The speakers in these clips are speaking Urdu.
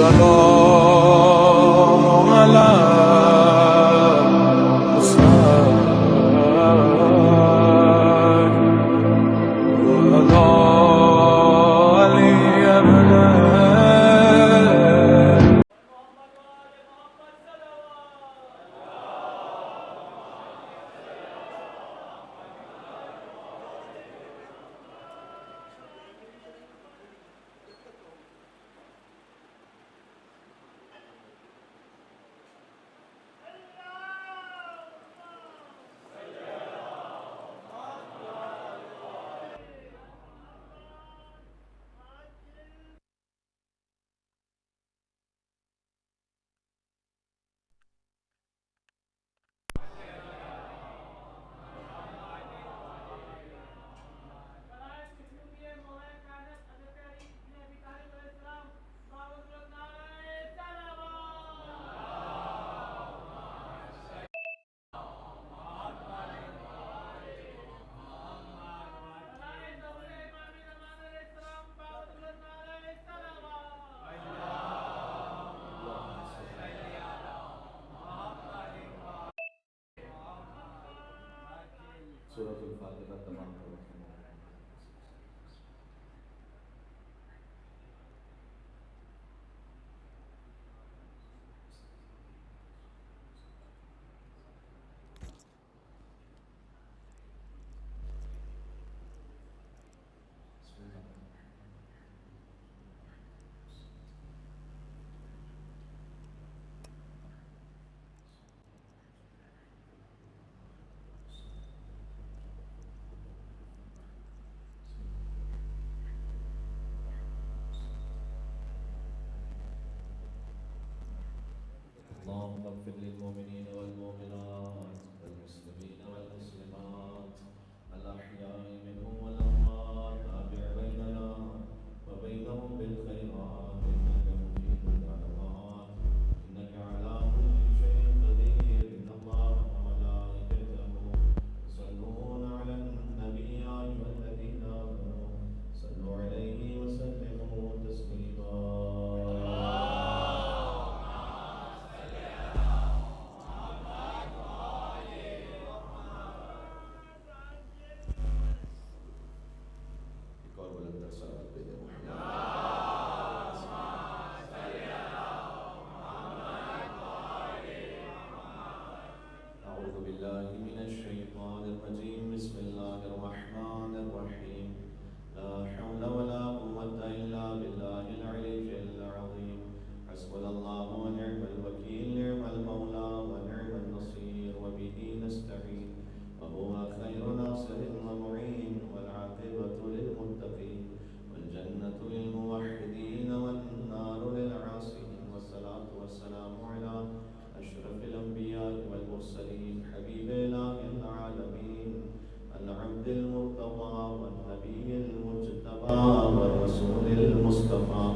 السلام على سورۃ الفاتحہ تمام کرو. اللهم اغفر للمؤمنين والمؤمنات والمسلمين والمسلمات الأحياء منهم والأموات تابع بيننا وبينهم بالخيرات إنك مجيب الدعوات إنك على كل شيء قدير إن الله وملائكته يصلون على النبي يا أيها الذين آمنوا صلوا عليه وسلموا تسليما. أعوذ بالله من الشيطان الرجيم. بسم الله الرحمن الرحيم. لا حول ولا قوة إلا بالله العلي العظيم. حسبنا الله ونعم الوكيل. نعم المولى ونعم النصير وبه نستعين وهو خير ناصر ومعين والعاقبة للمتقين والجنة للموحدين والنار للعاصين. والصلاة والسلام على أشرف الأنبياء والمرسلين حبيب إله العالمين العبد المرتضى والنبي المجتبى والرسول المصطفى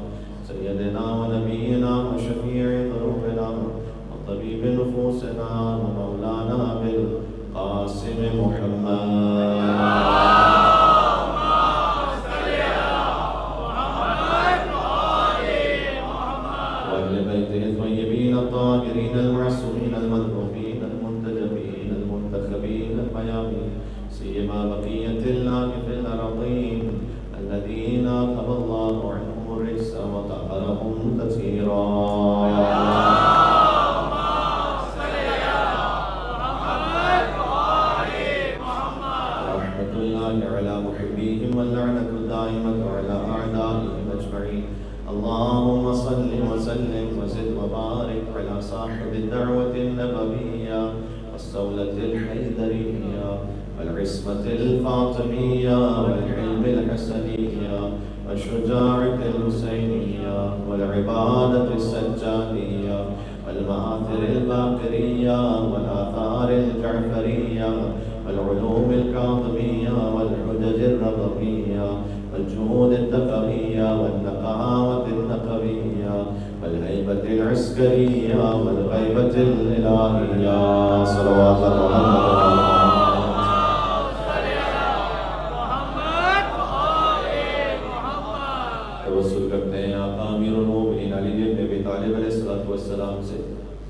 سيدنا ونبينا وشفيع ذنوبنا وطبيب نفوسنا ومولانا بالقاسم محمد. الطاهرين المعصومين المذنوبين المنتجبين المنتخبين الميامين سيما بقية الله في الأرضين الذين أذهب الله عنهم الرجس وطهرهم تطهيرا. رحمة الله على محبيهم واللعنة الدائمة على أعدائهم أجمعين. اللهم صل وسلم وزد وبارك على صاحب الدعوة النبوية والصولة الحيدرية والعصمة الفاطمية والعلم الحسنية والشجاعة الحسينية والعبادة السجادية والمآثر الباقرية والآثار الجعفرية والعلوم الكاظمية والحجج الرضوية والجهود التقوية والنقاوة النقوية والهيبة العسكرية والغيبة الإلهية. صلوات محمد. توسل کرتے ہیں آقا امیر المومنین علی بن ابی طالب علیہ السلام سے۔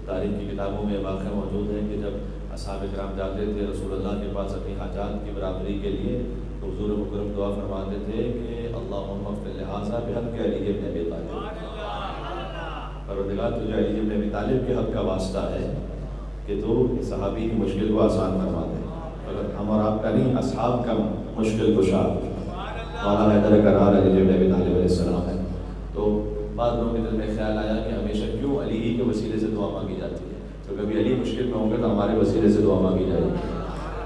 تاریخ کی کتابوں میں واقعہ موجود ہے کہ جب اصحاب کرام جاتے تھے رسول اللہ کے پاس اپنی حاجات کی برابری کے لیے تو حضور مکرم دعا فرماتے تھے کہ اللہم اغفر لہذا بحق علی بن ابی طالب، پروردگار تجھے علی بن ابی طالب کے حق کا واسطہ ہے کہ تو اس صحابی کی مشکل کو آسان فرما دے۔ اگر ہم اور آپ کا نہیں، اصحاب کا مشکل کشا مولا حیدر کرار علی بن ابی طالب علیہ السلام ہے۔ تو بعض لوگوں کے دل میں خیال آیا کہ ہمیشہ کیوں علی ہی کے وسیلے سے دعا مانگی جاتی ہے، تو کبھی علی مشکل میں ہوں گے تو ہمارے وسیلے سے دعا مانگی جائے گی۔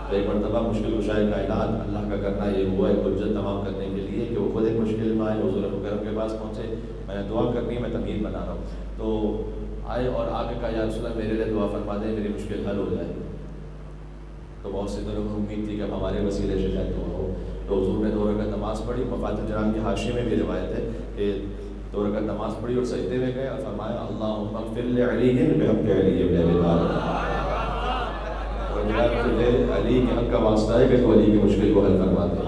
تو ایک مرتبہ مشکل کشائے کائنات اللہ کا کرنا یہ ہوا ایک حجت تمام کرنے کے لیے کہ وہ خود ایک مشکل میں آئے، حضور مکرم کے پاس پہنچے، میں نے دعا کرنی، میں تمہید بنا رہا ہوں، تو آئے اور آ کے کہا یا رسول اللہ میرے لیے دعا فرما دیں، میری مشکل حل ہو جائے۔ تو بہت سے دلوں کو امید تھی کہ اب ہمارے وسیلے سے شاید دعا ہو، تو حضور نے 2 رکعت نماز پڑھی۔ مفاتیح الجنان کے حاشیے میں بھی روایت ہے کہ 2 رکعت نماز پڑھی اور سجدے میں گئے اور فرمایا اللہم اغفر لعلی بحق علی بن ابی طالب، اور تجھے علی کے حق کا واسطہ ہے کہ تو علی کی مشکل کو حل فرما دے۔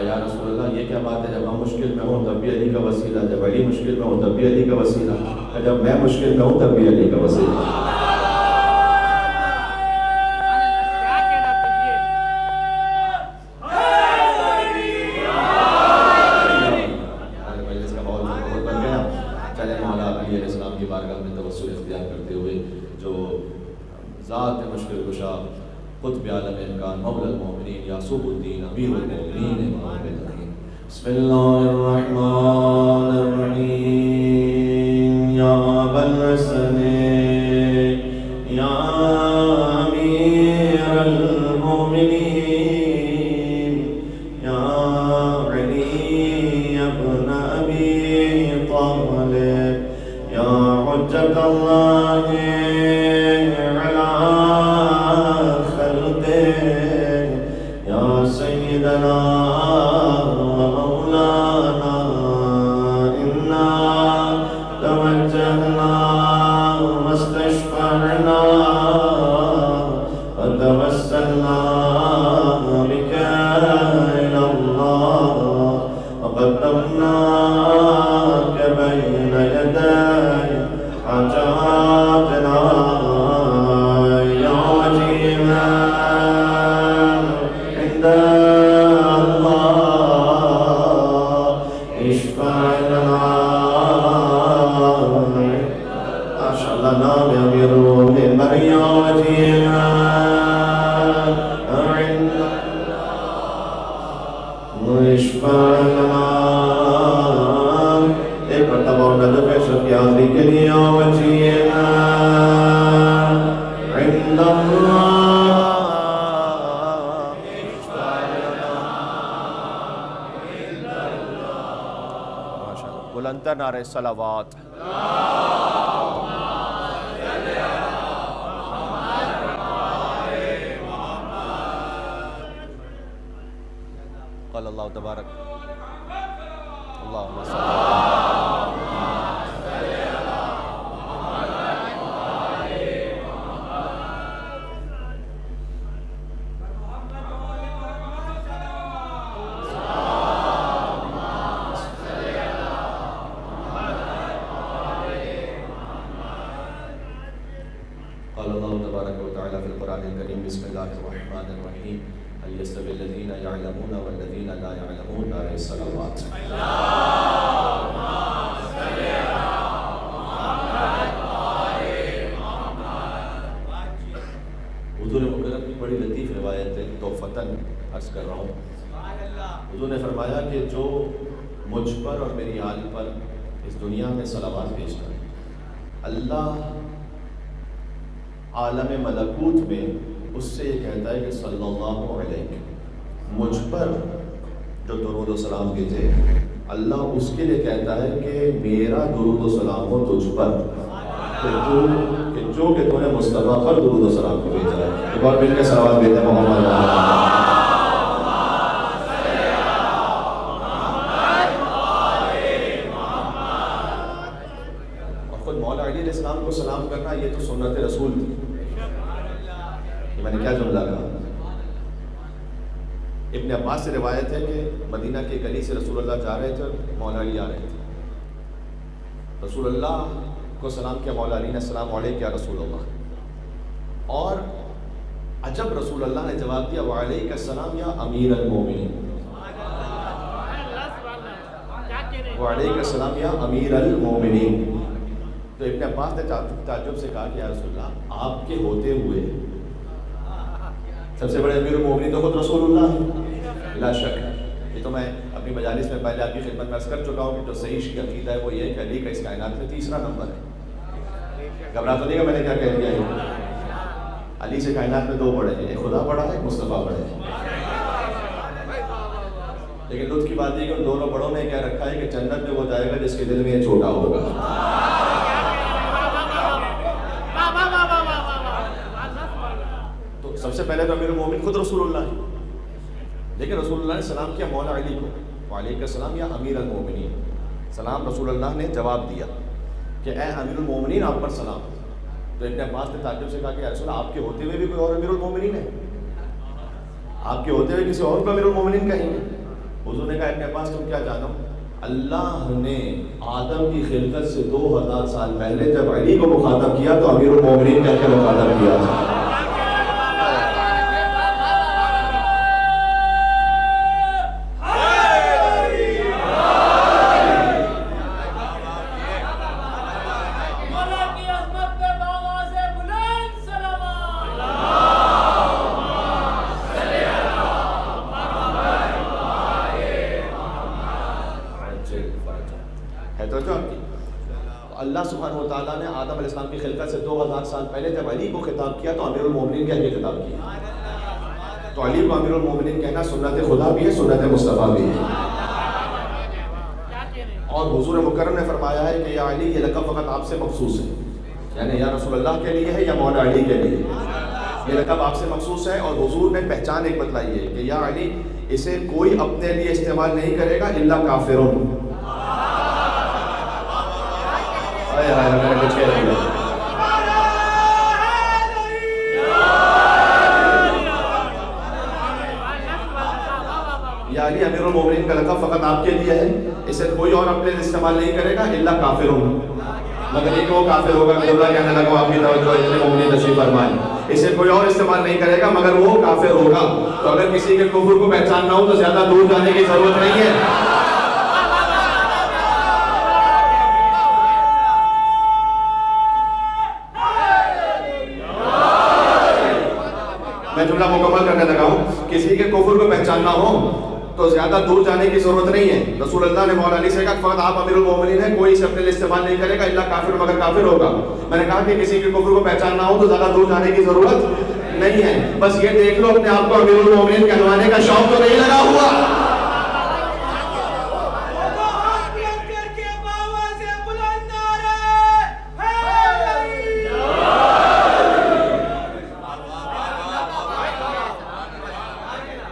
یا رسول اللہ یہ کیا بات ہے، جب ہم مشکل میں ہوں تب بھی علی کا وسیلہ، جب علی مشکل میں ہوں تب بھی علی کا وسیلہ، جب میں مشکل میں ہوں تب بھی علی کا وسیلہ۔ ذات مشکل کشا قطب عالم امکان مولا المومنین یعصوب الدین امیر المومنین امام المومنین، بسم اللہ الرحمن الرحیم، یا ابا الحسن یا امیر المومنین یا علی ابن ابی طالب یا حجت اللہ بلندر نعرہ صلوات۔ قال اللہ تبارک اللہم صلی قال اللہ تبارک و تعالی فی القرآن الکریم بسم اللہ الرحمن الرحیم هل يستوي الذین یعلمون والذین لا یعلمون نعرہ الصلوات۔ حضور مکرم کی بڑی لطیف روایت ہے، توفتاً عرض کر رہا ہوں۔ حضور نے فرمایا کہ جو مجھ پر اور میری آل پر اس دنیا میں صلوات بھیجتا ہے، اللہ عالم ملکوت میں اس سے یہ کہتا ہے کہ صلی اللہ علیہ، مجھ پر جو درود و سلام بھیجے، اللہ اس کے لیے کہتا ہے کہ میرا درود و سلام ہو تجھ پر، کہ جو کہ تو نے مصطفیٰ پر درود و سلام کو بھیجا ہے۔ ایک بار مل کے صلوات بھیجتے ہیں محمد اور خود مولا علی علیہ السلام کو سلام کرنا یہ تو سنت رسول تھی۔ میں نے کیا جملہ کہا؟ ابن عباس سے روایت ہے کہ مدینہ کے گلی سے رسول اللہ جا رہے تھے اور مولا علی آ رہے تھے. رسول اللہ کو سلام کیا مولا علی نے, السلام علیکم یا رسول اللہ. اور عجب رسول اللہ نے جواب دیا, وعلیک السلام یا امیر المومنین, وعلیک السلام یا امیر المومنین. تو ابن عباس نے تعجب سے کہا کہ یا رسول اللہ, آپ کے ہوتے ہوئے سب سے بڑے امیر المومنین تو خود رسول اللہ ہے, لا شک. یہ تو میں اپنی مجالس میں پہلے آپ کی خدمت میں عرض کر چکا ہوں کہ جو صحیح شیعہ عقیدہ ہے وہ یہ ہے کہ علی کا اس کائنات میں تیسرا نمبر ہے. گھبرا تو نہیں کہ میں نے کیا کہہ دیا ہے. علی سے کائنات میں دو بڑے ہیں, ایک خدا بڑا ہے, ایک مصطفیٰ بڑے ہیں. لیکن لطف کی بات یہ کہ ان دونوں بڑوں نے کیا رکھا ہے کہ جنت میں وہ جائے گا جس کے دل میں یہ چھوٹا ہوگا. تو سب سے پہلے تو امیر المومنین خود رسول اللہ ہے. لیکن رسول اللہ نے سلام کیا مولا علی کو, وعلیکم السلام یا امیر المومنین. سلام رسول اللہ نے جواب دیا کہ اے امیر المومنین آپ پر سلام. تو ابن عباس نے تعجب سے کہا کہ یا رسول اللہ, آپ کے ہوتے ہوئے بھی کوئی اور امیر المومنین ہے؟ آپ کے ہوتے ہوئے کسی اور کو امیر المومنین کہیں گے؟ حضور نے کہا ابن عباس تم کیا جانو, اللہ نے آدم کی خلقت سے 2000 سال پہلے جب علی کو مخاطب کیا تو امیر المومنین کہہ کے مخاطب کیا تھا. اللہ سبحانہ و تعالیٰ نے آدم علیہ السلام کی خلقت سے 2000 سال پہلے جب علی کو خطاب کیا تو امیر المومنین کہہ کے خطاب کیا. تو علی کو امیر المومنین کہنا سنت خدا بھی ہے, سنت مصطفیٰ بھی ہے. اور حضور مکرم نے فرمایا ہے کہ یا علی, یہ لقب فقط آپ سے مخصوص ہے, یعنی یا رسول اللہ کے لیے ہے یا مولا علی کے لیے. یہ لقب آپ سے مخصوص ہے. اور حضور نے پہچان ایک بتلائی ہے کہ یا علی, اسے کوئی اپنے لیے استعمال نہیں کرے گا الا کافرون. میں نے کچھ کہہ دیا. یا علی, امیر المومنین کا لقب فقط آپ کے لیے ہے, اسے کوئی اور اپنے لیے استعمال نہیں کرے گا الا کافرون, مگر ایک وہ کافر ہوگا. اللہ کہنے لگا آپ کی توجہ, امیر المومنین تشریف فرمائیں, اسے کوئی اور استعمال نہیں کرے گا مگر وہ کافر ہوگا. تو اگر کسی کے کفر کو پہچاننا ہو تو زیادہ دور جانے کی ضرورت نہیں ہے. میں جملہ مکمل کرنے لگا ہوں. کسی کے کفر کو پہچاننا ہو تو زیادہ دور جانے کی ضرورت نہیں ہے. رسول اللہ نے مولا علی سے کہا فقط آپ امیر المومنین ہیں, کوئی اسے اپنے لیے استعمال نہیں کرے گا الا کافر, مگر کافر ہوگا. میں نے کہا کہ کسی کے کفر کو پہچاننا ہو تو زیادہ دور جانے کی ضرورت نہیں ہے. بس یہ دیکھ لو اپنے آپ کو امیر المومنین کہلوانے کا شوق تو نہیں لگا ہوا.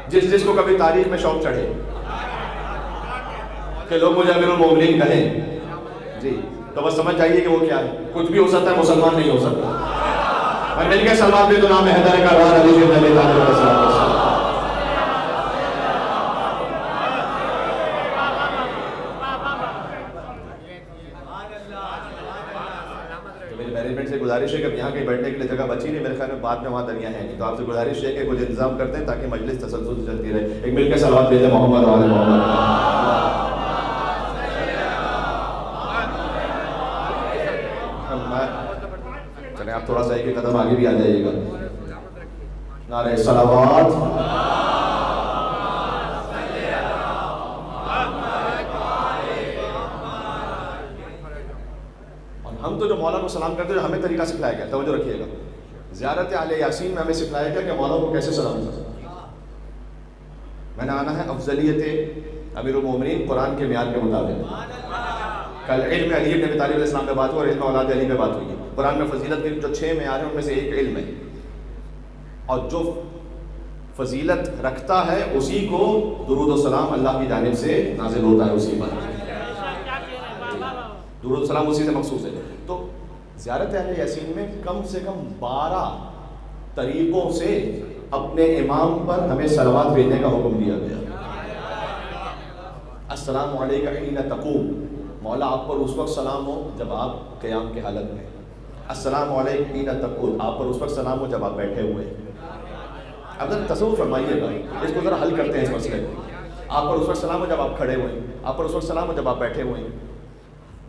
جس کو کبھی تاریخ میں شوق چڑھے کہ لوگ مجھے امیر المومنین کہیں, جی تو بس سمجھ جائیے کہ وہ کیا ہے. کچھ بھی ہو سکتا ہے, مسلمان نہیں ہو سکتا. اور مل کے سلمان بھی تو نام حیدر کارور علی بن ابی طالب علیہ السلام. میری مینجمنٹ سے گزارش ہے کہ یہاں کہیں بیٹھنے کے لیے جگہ بچی نہیں, میرے خیال میں بعد میں وہاں دریا ہے نہیں, تو آپ سے گزارش ہے کہ کچھ انتظام کرتے ہیں تاکہ مجلس تسلسل سے چلتی رہے. ایک مل کے صلوات بھیجیں محمد و آل محمد. چلیں آپ تھوڑا سا ایک قدم آگے بھی آ جائیے گا. نعرہ صلوات. ہم تو جو مولا کو سلام کرتے ہیں ہمیں طریقہ سکھلایا گیا, توجہ رکھیے گا. زیارت اہل یاسین میں ہمیں سکھلایا گیا کہ مولا کو کیسے سلام کریں. میں نے آنا ہے افضلیت امیر المومنین قرآن کے معیار کے مطابق. کل علم علی بن ابی طالب علیہ السلام پہ بات ہوئی اور علم اولاد علی پہ بات ہوئی ہے. قرآن میں فضیلت کے جو 6 معیار ہیں ان میں سے ایک علم ہے, اور جو فضیلت رکھتا ہے اسی کو درود و سلام اللہ کی جانب سے نازل ہوتا ہے. اسی پر درود و سلام اسی سے مخصوص ہے. تو زیارت اہل یاسین میں کم سے کم 12 طریقوں سے اپنے امام پر ہمیں صلوات بھیجنے کا حکم دیا گیا. السلام علیکم حین تقوم، مولا آپ پر اس وقت سلام ہو جب آپ قیام کی حالت میں. السلام علیکم حین تقعد، آپ پر اس وقت سلام ہو جب آپ بیٹھے ہوئے. اب ذرا تصور فرمائیے گا، اس کو ذرا حل کرتے ہیں اس مسئلے کو. آپ پر اس وقت سلام ہو جب آپ کھڑے ہوئے، آپ پر اس وقت سلام ہو جب آپ بیٹھے ہوئے.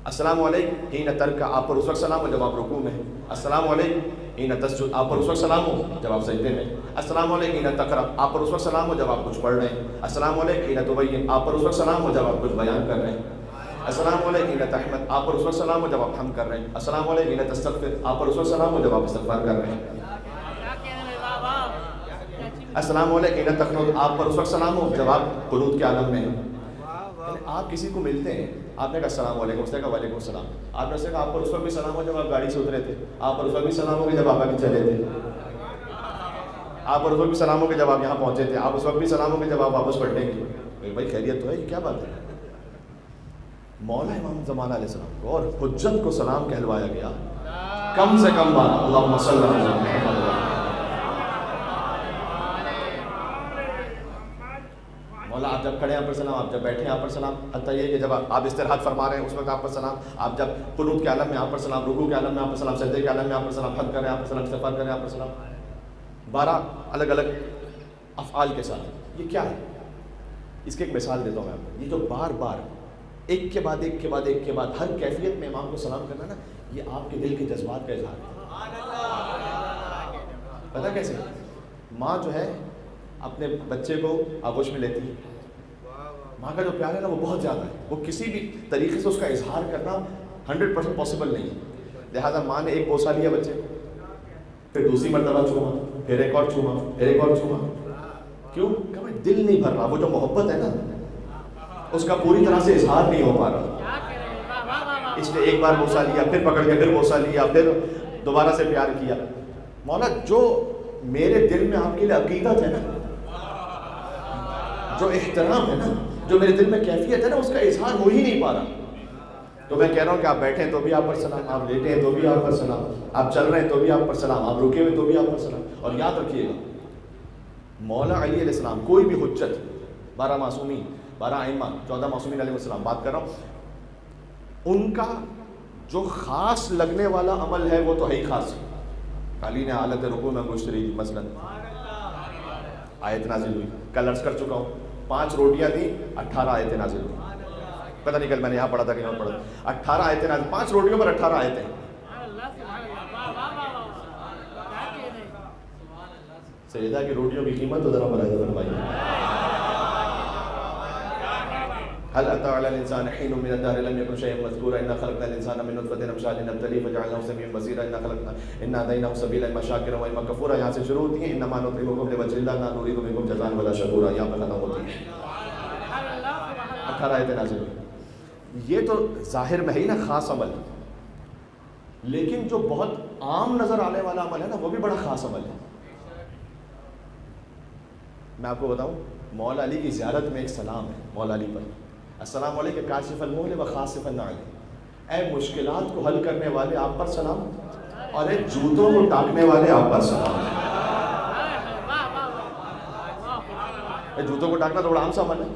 السلام علیکم حین ترکع، آپ پر اس وقت سلام ہو جب آپ رکوع میں. السلام علیکم حین تسجد، آپ پر اس وقت سلام ہو جب آپ سجدے میں. السلام علیکم حین تقرأ، آپ پر اس وقت سلام ہو جب آپ کچھ پڑھ رہے ہیں. السلام علیکم حین تبین، آپ پر اس وقت سلام ہو جب آپ کچھ بیان کر رہے ہیں. السلام علیکم حین تحمد، آپ پر اس وقت سلام ہو جب آپ حمد کر رہے ہیں. السلام علیکم حین تستغفر، آپ پر اس وقت سلام ہو جب آپ استغفار کر رہے ہیں. السلام علیکم حین تقنط، آپ پر اس وقت سلام ہو جب آپ قنوت کے عالم میں ہیں. یعنی آپ کسی کو ملتے ہیں، آپ نے کہا السلام علیکم، اس نے کہا وعلیکم السلام. آپ نے کہا آپ پر اس وقت بھی سلام ہو جب آپ گاڑی سے اترے تھے. آپ پر اس وقت بھی سلام ہو جب آپ آگے چلے تھے. آپ پر اس وقت بھی سلام ہو جب آپ یہاں پہنچے تھے. آپ اس وقت بھی سلام ہو جب آپ واپس پلٹیں گے. بھائی خیریت تو ہے، یہ کیا بات ہے؟ مولا امام زمانہ علیہ السلام کو اور حجت کو سلام کہلوایا گیا کم سے کم بار. اللہم صلی علی محمد. مولا آپ جب کھڑے ہیں آپ پر سلام، آپ جب بیٹھے ہیں آپ پر سلام، حتیٰ یہ کہ جب آپ استراحت فرما رہے ہیں اس وقت آپ پر سلام، آپ جب قنوت کے عالم میں آپ پر سلام، رکوع کے عالم میں آپ پر سلام، سجدے کے عالم میں آپ پر سلام، حمد کر رہے ہیں آپ پر سلام، استغفار کر رہے ہیں آپ پر سلام. 12 الگ الگ افعال کے ساتھ. یہ کیا ہے؟ اس کی ایک مثال دیتا ہوں میں آپ کو. یہ جو بار بار ایک کے بعد ایک کے بعد ایک کے بعد ہر کیفیت میں امام کو سلام کرنا نا، یہ آپ کے دل کے جذبات کا اظہار ہے. پتہ کیسے؟ ماں جو ہے اپنے بچے کو آغوش میں لیتی ہے. ماں کا جو پیار ہے نا وہ بہت زیادہ ہے، وہ کسی بھی طریقے سے اس کا اظہار کرنا 100% پاسبل نہیں ہے. لہٰذا ماں نے ایک بوسہ لیا بچے کو، پھر دوسری مرتبہ چوما، پھر ایک اور چوما، پھر ایک اور چوما. کیوں؟ کہ بھائی دل نہیں بھر رہا، وہ جو محبت ہے نا اس کا پوری طرح سے اظہار نہیں ہو پا رہا. اس نے ایک بار بوسہ لیا، پھر پکڑ کے پھر بوسہ لیا، پھر دوبارہ سے پیار کیا. مولا جو میرے دل میں آپ کے لیے عقیدت ہے نا، جو احترام ہے نا، جو میرے دل میں کیفیت ہے نا، اس کا اظہار ہو ہی نہیں پا رہا. تو میں کہہ رہا ہوں کہ آپ بیٹھے ہیں تو بھی آپ پر سلام، آپ لیٹے ہیں تو بھی آپ پر سلام، آپ چل رہے ہیں تو بھی آپ پر سلام، آپ رکے ہوئے تو بھی آپ پر سلام. اور یاد رکھیے گا مولا علی علیہ السلام، کوئی بھی حجت، 12 معصومین، 12 ائمہ، 14 معصومین علیہ السلام بات کر رہا ہوں، ان کا جو خاص لگنے والا عمل ہے وہ تو ہے ہی خاص. علی نے حالت رکوع میں انگشت رکھی، مثلا آیت نازل ہوئی. کل عرض کر چکا ہوں 5 روٹیاں تھیں، 18 آیتیں نازل ہوئی. پتہ نہیں کل میں نے یہاں پڑھا تھا کہ یہاں پڑھا تھا. 18 آیتیں نازل، 5 روٹیوں پر 18 آیتیں. سیدہ کی روٹیوں کی قیمت تو ذرا بتائیے فرمائیے. هل أتى على الإنسان حين من الدهر لم يكن شيئا مذكورا إنا خلقنا الإنسان من نطفة أمشاج نبتليه فجعلناه سميعا بصيرا إنا هديناه السبيل إما شاكرا وإما كفورا. یہاں سے شروع ہوتی ہیں إنما نطعمكم لوجه الله لا نريد منكم جزاء ولا شكورا. یہاں پر ختم ہوتی ہے. 18 آیتیں نازل ہوئی. یہ تو ظاہر میں ہے نا خاص عمل، لیکن جو بہت عام نظر آنے والا عمل ہے نا وہ بھی بڑا خاص عمل ہے. میں آپ کو بتاؤں، مولا علی کی زیارت میں ایک سلام ہے مولا علی پر. السلام علیکم کاشف المحل و خاصف النعل، اے مشکلات کو حل کرنے والے آپ پر سلام، اور اے جوتوں کو ٹانکنے والے آپ پر سلام. اے جوتوں کو ٹانکنا تو بڑا عام سا عمل ہے.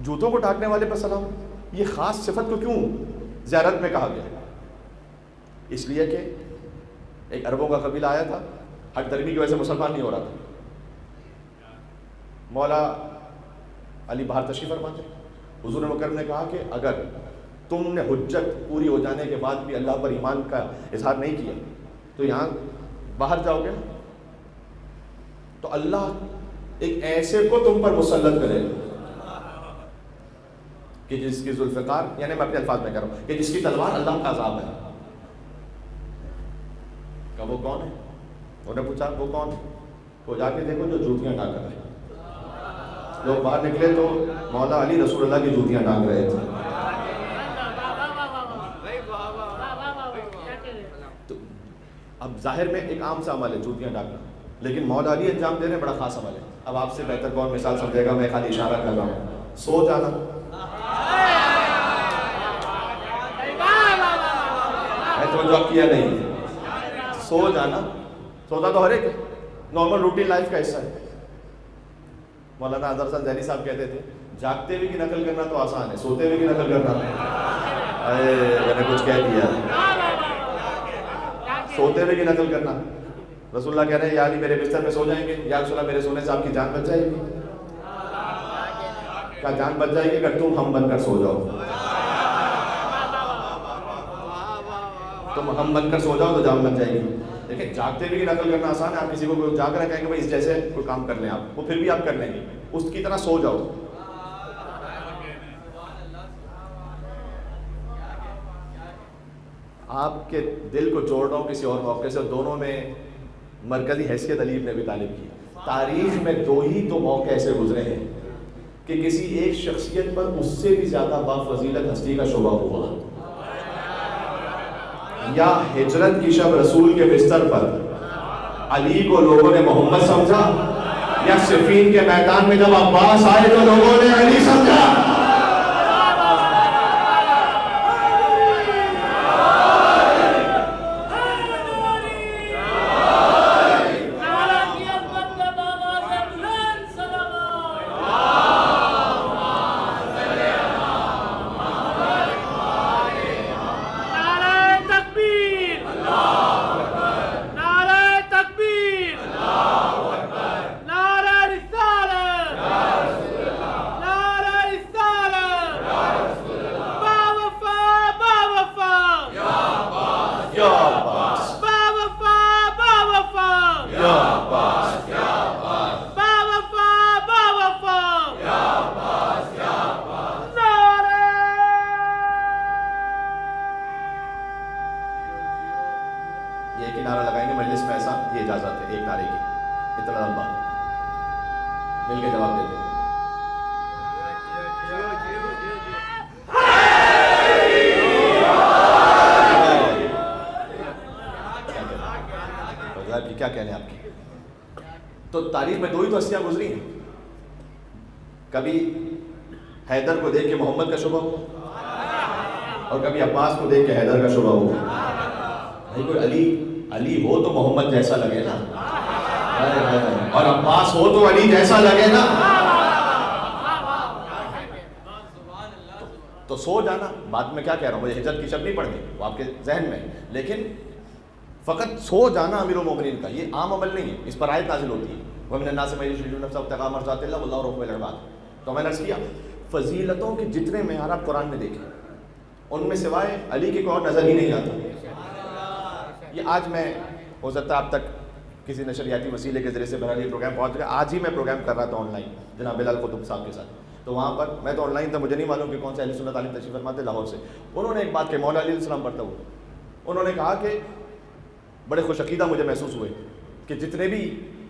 جوتوں کو ٹانکنے والے پر سلام، یہ خاص صفت کو کیوں زیارت میں کہا گیا؟ اس لیے کہ ایک عربوں کا قبیلہ آیا تھا، حق درمی کی وجہ سے مسلمان نہیں ہو رہا تھا. مولا علی باہر تشریف فرما تھے. حضور مکرم نے کہا کہ اگر تم نے حجت پوری ہو جانے کے بعد بھی اللہ پر ایمان کا اظہار نہیں کیا تو یہاں باہر جاؤ گے تو اللہ ایک ایسے کو تم پر مسلط کرے گا کہ جس کی ذوالفقار، یعنی میں اپنے الفاظ میں کہہ رہا ہوں کہ جس کی تلوار اللہ کا عذاب ہے. کہ وہ کون ہے؟ انہوں نے پوچھا وہ کون ہے؟ وہ جا کے دیکھو جو جوتیاں ٹانک رہے ہیں. لوگ باہر نکلے تو مولا علی رسول اللہ کی جوتیاں ٹانگ رہے تھے. تو اب ظاہر میں ایک عام سا عمل ہے جوتیاں ٹانگنا، لیکن مولا علی انجام دے رہے ہیں بڑا خاص عمل ہے. اب آپ سے بہتر کون مثال سمجھے گا، میں خالی اشارہ کر رہا ہوں. سو جانا، میں توجہ کیا نہیں. سو جانا، سوتا تو ہر ایک ہے. نارمل روٹین لائف کا حصہ ہے. مولانا اظہر حسن ذہنی صاحب کہتے تھے جاگتے ہوئے کی نقل کرنا تو آسان ہے, سوتے ہوئے کی نقل کرنا میں نے کچھ کہہ دیا. سوتے ہوئے کی نقل کرنا, رسول اللہ کہہ رہے ہیں یا علی میرے بستر میں سو جائیں گے, یا رسول اللہ میرے سونے سے آپ کی جان بچ جائے گی. کیا جان بچ جائے گی اگر تم ہم بن کر سو جاؤ؟ تم ہم بن کر سو جاؤ تو جان بچ جائے گی. دیکھیں جاگتے بھی کی نقل کرنا آسان ہے. آپ کسی کو جاگ رہے کہیں گے بھائی اس جیسے کوئی کام کر لیں آپ, وہ پھر بھی آپ کر لیں گے, اس کی طرح سو جاؤ. آپ کے دل کو جوڑ رہا ہوں کسی اور موقع سے, دونوں میں مرکزی حیثیت علی ابن ابی طالب کی. تاریخ میں دو ہی تو موقع ایسے گزرے ہیں کہ کسی ایک شخصیت پر اس سے بھی زیادہ بافضیلت ہستی کا شبہ ہوا. یا ہجرت کی شب رسول کے بستر پر علی کو لوگوں نے محمد سمجھا, یا صفین کے میدان میں جب عباس آئے تو لوگوں نے علی سمجھا. کیا کہنے آپ کی. تو تاریخ میں دو ہی تو ہستیاں گزری ہیں, کبھی حیدر کو دیکھ کے محمد کا شبہ ہوا اور کبھی عباس کو دیکھ کے حیدر کا شبہ ہوا. بھائی کوئی علی ہو تو محمد جیسا لگے نا, اور عباس ہو تو علی جیسا لگے نا. تو سو جانا, بات میں کیا کہہ رہا ہوں, مجھے ہجرت کی شب نہیں پڑھنی, وہ آپ کے ذہن میں, لیکن فقط سو جانا امیر المومنین کا یہ عام عمل نہیں ہے, اس پر آیت نازل ہوتی ہے وَمِنَ النَّاسِ مَن يُشْرِكُ نَفْسَهُ ابْتِغَاءَ مَرْضَاتِ اللَّهِ وَاللَّهُ رَءُوفٌ بِالْعِبَادِ. تو میں نے عرض کیا فضیلتوں کے جتنے معیار آپ قرآن میں دیکھیں ان میں سوائے علی کے کوئی اور نظر ہی نہیں آتا. یہ آج میں ہو سکتا ہے آپ تک کسی نشریاتی وسیلے کے ذریعے سے بہرحال یہ پروگرام پہنچ گیا. آج ہی میں پروگرام کر رہا تھا آن لائن جناب بلال قطب صاحب کے ساتھ, تو وہاں پر میں تو آن لائن تھا, مجھے نہیں معلوم کہ کون سے اہل سنت عالم تشریف فرما تھے لاہور سے. انہوں نے ایک بات کہ مولا علیہ السلام پڑھتا ہوا, انہوں نے کہا کہ بڑے خوش عقیدہ مجھے محسوس ہوئے کہ جتنے بھی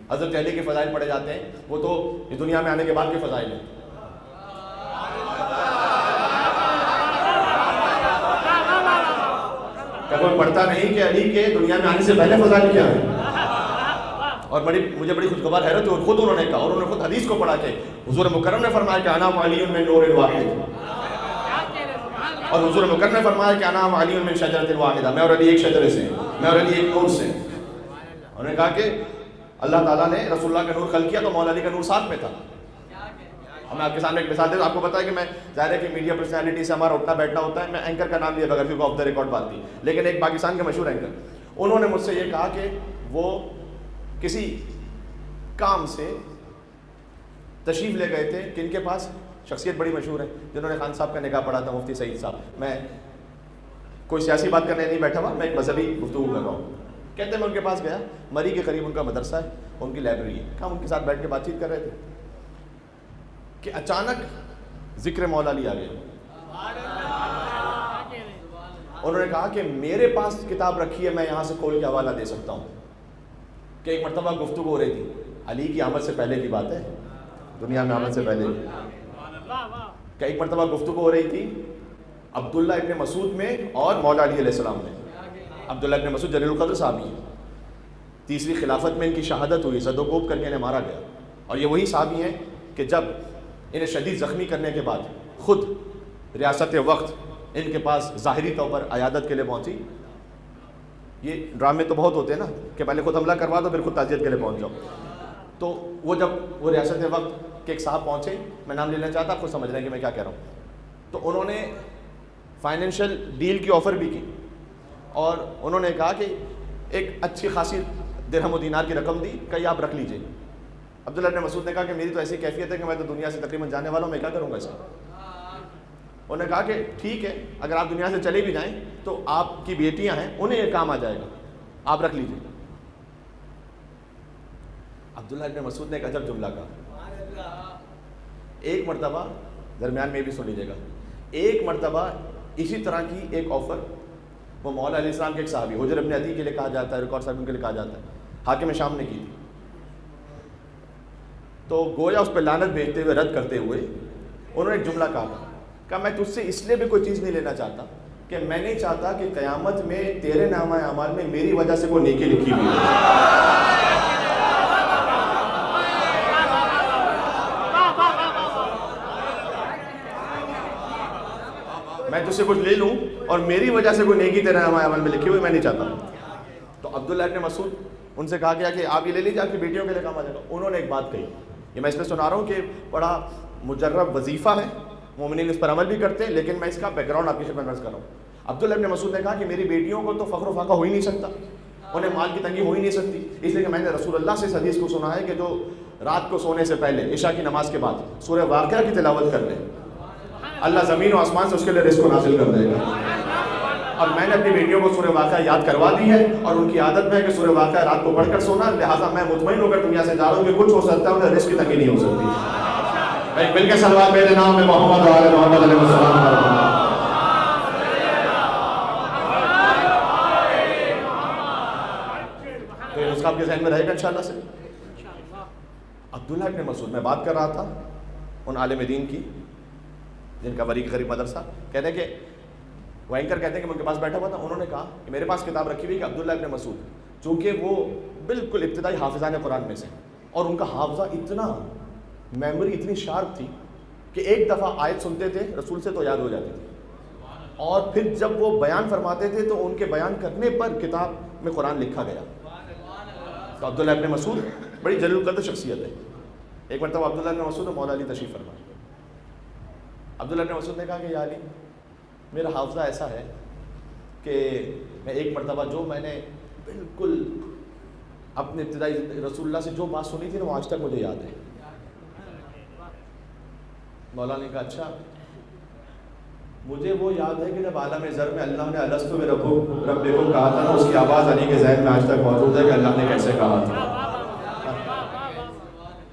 حضرت علی کے فضائل پڑھے جاتے ہیں وہ تو اس دنیا میں آنے کے بعد کے فضائل ہیں. کوئی پڑھتا نہیں کہ علی کے دنیا میں آنے سے پہلے فضائل کیا ہیں. اور مجھے بڑی خوشگوار حیرت ہوئی, اور خود انہوں نے کہا, اور انہوں نے خود حدیث کو پڑھا کہ حضور مکرم نے فرمایا کہ انا علی من نور واحد, اور حضور مکرم نے فرمایا کہ انا علی من شجرۃ واحدہ, میں اور علی ایک شجرے سے, میں اور علی ایک نور سے. انہوں نے کہا کہ اللہ تعالیٰ نے رسول اللہ کا نور خلق کیا تو مولا علی کا نور ساتھ میں تھا. میں آپ کے سامنے ایک مثال دے دوں, آپ کو پتا ہے کہ میں ظاہر ہے کہ میڈیا پرسنالٹی سے ہمارا اٹھنا بیٹھنا ہوتا ہے, میں اینکر کا نام لیا بغیر کیونکہ آف دا ریکارڈ بات تھی, لیکن ایک پاکستان کے مشہور اینکر, انہوں نے مجھ سے یہ کہا کہ وہ کسی کام سے تشریف لے گئے تھے, کن کے پاس, شخصیت بڑی مشہور ہے جنہوں نے خان صاحب کا نکاح پڑھا تھا, مفتی سعید صاحب. میں کوئی سیاسی بات کرنے نہیں بیٹھا ہوا, میں ایک مذہبی گفتگو کر رہا ہوں. کہتے ہیں میں ان کے پاس گیا, مری کے قریب ان کا مدرسہ ہے, ان کی لائبریری ہے, ہم ان کے ساتھ بیٹھ کے بات چیت کر رہے تھے کہ اچانک ذکر مولا علی آ گیا. انہوں نے کہا کہ میرے پاس کتاب رکھی ہے, میں یہاں سے کھول کے حوالہ دے سکتا ہوں, کہ ایک مرتبہ گفتگو ہو رہی تھی, علی کی آمد سے پہلے کی بات ہے, دنیا میں آمد سے پہلے, کہ ایک مرتبہ گفتگو ہو رہی تھی عبداللہ ابن مسعود میں اور مولا علی علیہ السلام میں. عبداللہ ابن مسعود جلیل القدر صحابی ہیں, تیسری خلافت میں ان کی شہادت ہوئی, زد و کوب کر کے انہیں مارا گیا, اور یہ وہی صحابی ہیں کہ جب انہیں شدید زخمی کرنے کے بعد خود ریاست وقت ان کے پاس ظاہری طور پر عیادت کے لیے پہنچی یہ ڈرامے تو بہت ہوتے ہیں نا کہ پہلے خود حملہ کروا دو پھر خود تعزیت کے لیے پہنچ جاؤ. تو وہ جب وہ ریاست وقت کے ایک صاحب پہنچے, میں نام لینا چاہتا, آپ خود سمجھ رہے ہیں کہ میں کیا کہہ رہا ہوں, تو انہوں نے فائنینشیل ڈیل کی آفر بھی کی اور انہوں نے کہا کہ ایک اچھی خاصی درہم و دینار کی رقم دی کہ آپ رکھ لیجئے. عبداللہ ابن مسعود نے کہا کہ میری تو ایسی کیفیت ہے کہ میں تو دنیا سے تقریباً جانے والا ہوں, میں کیا کروں گا اس کا. انہوں نے کہا کہ ٹھیک ہے, اگر آپ دنیا سے چلے بھی جائیں تو آپ کی بیٹیاں ہیں, انہیں یہ کام آ جائے گا, آپ رکھ لیجئے. عبداللہ ابن مسعود نے ایک عجب جملہ کہا. ایک مرتبہ درمیان میں بھی سن لیجیے گا, ایک مرتبہ اسی طرح کی ایک آفر وہ مولا علیہ السلام کے ایک صحابی حجر ابن عدی کے لیے کہا جاتا ہے, ریکارڈ صاحب کے لیے کہا جاتا ہے, حاکم شام نے کی تھی. تو گویا اس پہ لعنت بھیجتے ہوئے, رد کرتے ہوئے انہوں نے ایک جملہ کہا تھا کہ میں تجھ سے اس لیے بھی کوئی چیز نہیں لینا چاہتا کہ میں نہیں چاہتا کہ قیامت میں تیرے نامہ اعمال میں میری وجہ سے کوئی نیکی لکھی ہوئی ہے. میں تجھ سے کچھ لے لوں اور میری وجہ سے کوئی نیکی تیرے نامہ اعمال میں لکھی ہوئی میں نہیں چاہتا. تو عبداللہ ابن مسعود ان سے کہا گیا کہ آپ یہ لے لیجیے, آپ کی بیٹیوں کے لیے کام آ جائے گا. انہوں نے ایک بات کہی, یہ میں اس لیے سنا رہا ہوں کہ بڑا مجرب وظیفہ ہے, مومنین اس پر عمل بھی کرتے ہیں, لیکن میں اس کا بیک گراؤنڈ آپ کی خدمت میں عرض کر رہا ہوں. عبداللہ ابن مسعود نے کہا کہ میری بیٹیوں کو تو فخر و فاقہ ہو ہی نہیں سکتا, انہیں مال کی تنگی ہو ہی نہیں سکتی, اس لیے کہ میں نے رسول اللہ سے اس حدیث کو سنا ہے کہ جو رات کو سونے سے پہلے عشاء کی نماز کے بعد سورہ واقعہ کی تلاوت کر لے, اللہ زمین و آسمان سے اس کے لیے رزق کو نازل کر دے گا. اور میں نے اپنی بیٹیوں کو سورہ واقعہ یاد کروا دی ہے, اور ان کی عادت میں ہے کہ سورہ واقعہ رات کو پڑھ کر سونا, لہٰذا میں مطمئن ہو کر دنیا سے جا رہا ہوں کہ کچھ ہو سکتا ہے, انہیں رزق کی تنگی نہیں ہو سکتی. ایک مل کے صلوات میرے نام میں محمد و آل محمد علیہ السلام. تو یہ نسخہ آپ کے ذہن میں رہے گا انشاءاللہ سے. عبداللہ ابن مسعود, میں بات کر رہا تھا ان عالم دین کی جن کا بری غریب مدرسہ, کہتے ہیں کہ وہ اینکر کہتے ہیں کہ میں ان کے پاس بیٹھا ہوا تھا, انہوں نے کہا کہ میرے پاس کتاب رکھی ہوئی کہ عبداللہ ابن مسعود چونکہ وہ بالکل ابتدائی حافظان قرآن میں سے, اور ان کا حافظہ اتنا, میموری اتنی شارپ تھی کہ ایک دفعہ آیت سنتے تھے رسول سے تو یاد ہو جاتی تھی, اور پھر جب وہ بیان فرماتے تھے تو ان کے بیان کرنے پر کتاب میں قرآن لکھا گیا. تو عبداللہ ابن مسعود بڑی جلیل القدر شخصیت ہے. ایک مرتبہ عبداللہ ابن مسعود مولا علی تشریف فرمائے. عبداللہ ابن مسعود نے کہا کہ یا علی, میرا حافظہ ایسا ہے کہ میں ایک مرتبہ جو میں نے بالکل اپنے ابتدائی رسول اللہ سے جو بات سنی تھی نا وہ آج تک مجھے یاد ہے. مولانا نے کہا اچھا, مجھے وہ یاد ہے کہ جب عالم ذر میں اللہ نے الستو بربکم کہا تھا نا, اس کی آواز علی کے ذہن میں آج تک موجود ہے کہ اللہ نے کیسے کہا تھا.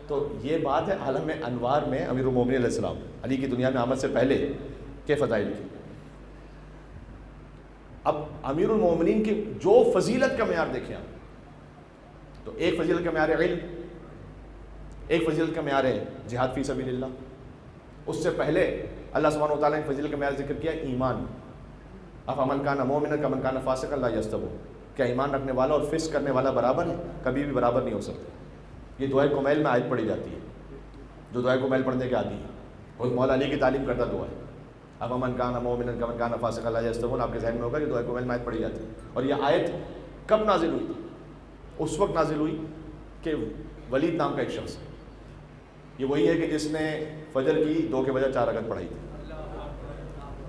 تو یہ بات ہے عالم انوار میں امیر المومنین علیہ السلام علی کی دنیا میں آمد سے پہلے کے فضائل کی. اب امیر المومنین کی جو فضیلت کا معیار دیکھیں آپ, تو ایک فضیلت کا معیار ہے علم, ایک فضیلت کا معیار ہے جہاد فی سبیل اللہ, اس سے پہلے اللہ سبحانہ و تعالیٰ نے فضیلت کا معیار ذکر کیا ایمان. افمن کان مومنا کمن کان فاسقا لا یستوون, کیا ایمان رکھنے والا اور فسق کرنے والا برابر ہے؟ کبھی بھی برابر نہیں ہو سکتے. یہ دعائے کمیل میں آیت پڑھی جاتی ہے, جو دعائے کمیل پڑھنے کے عادی ہے, وہ مولا علی کی تعلیم کرتا دعا ہے. افمن کان مومنا کمن کان فاسقا لا یستوون, آپ کے ذہن میں ہوگا کہ دعائے کمیل میں آیت پڑھی جاتی ہے. اور یہ آیت کب نازل ہوئی تھی؟ اس وقت نازل ہوئی کہ ولید نام کا ایک شخص, یہ وہی ہے کہ جس نے فجر کی 2 کے بجائے 4 رکعت پڑھائی تھی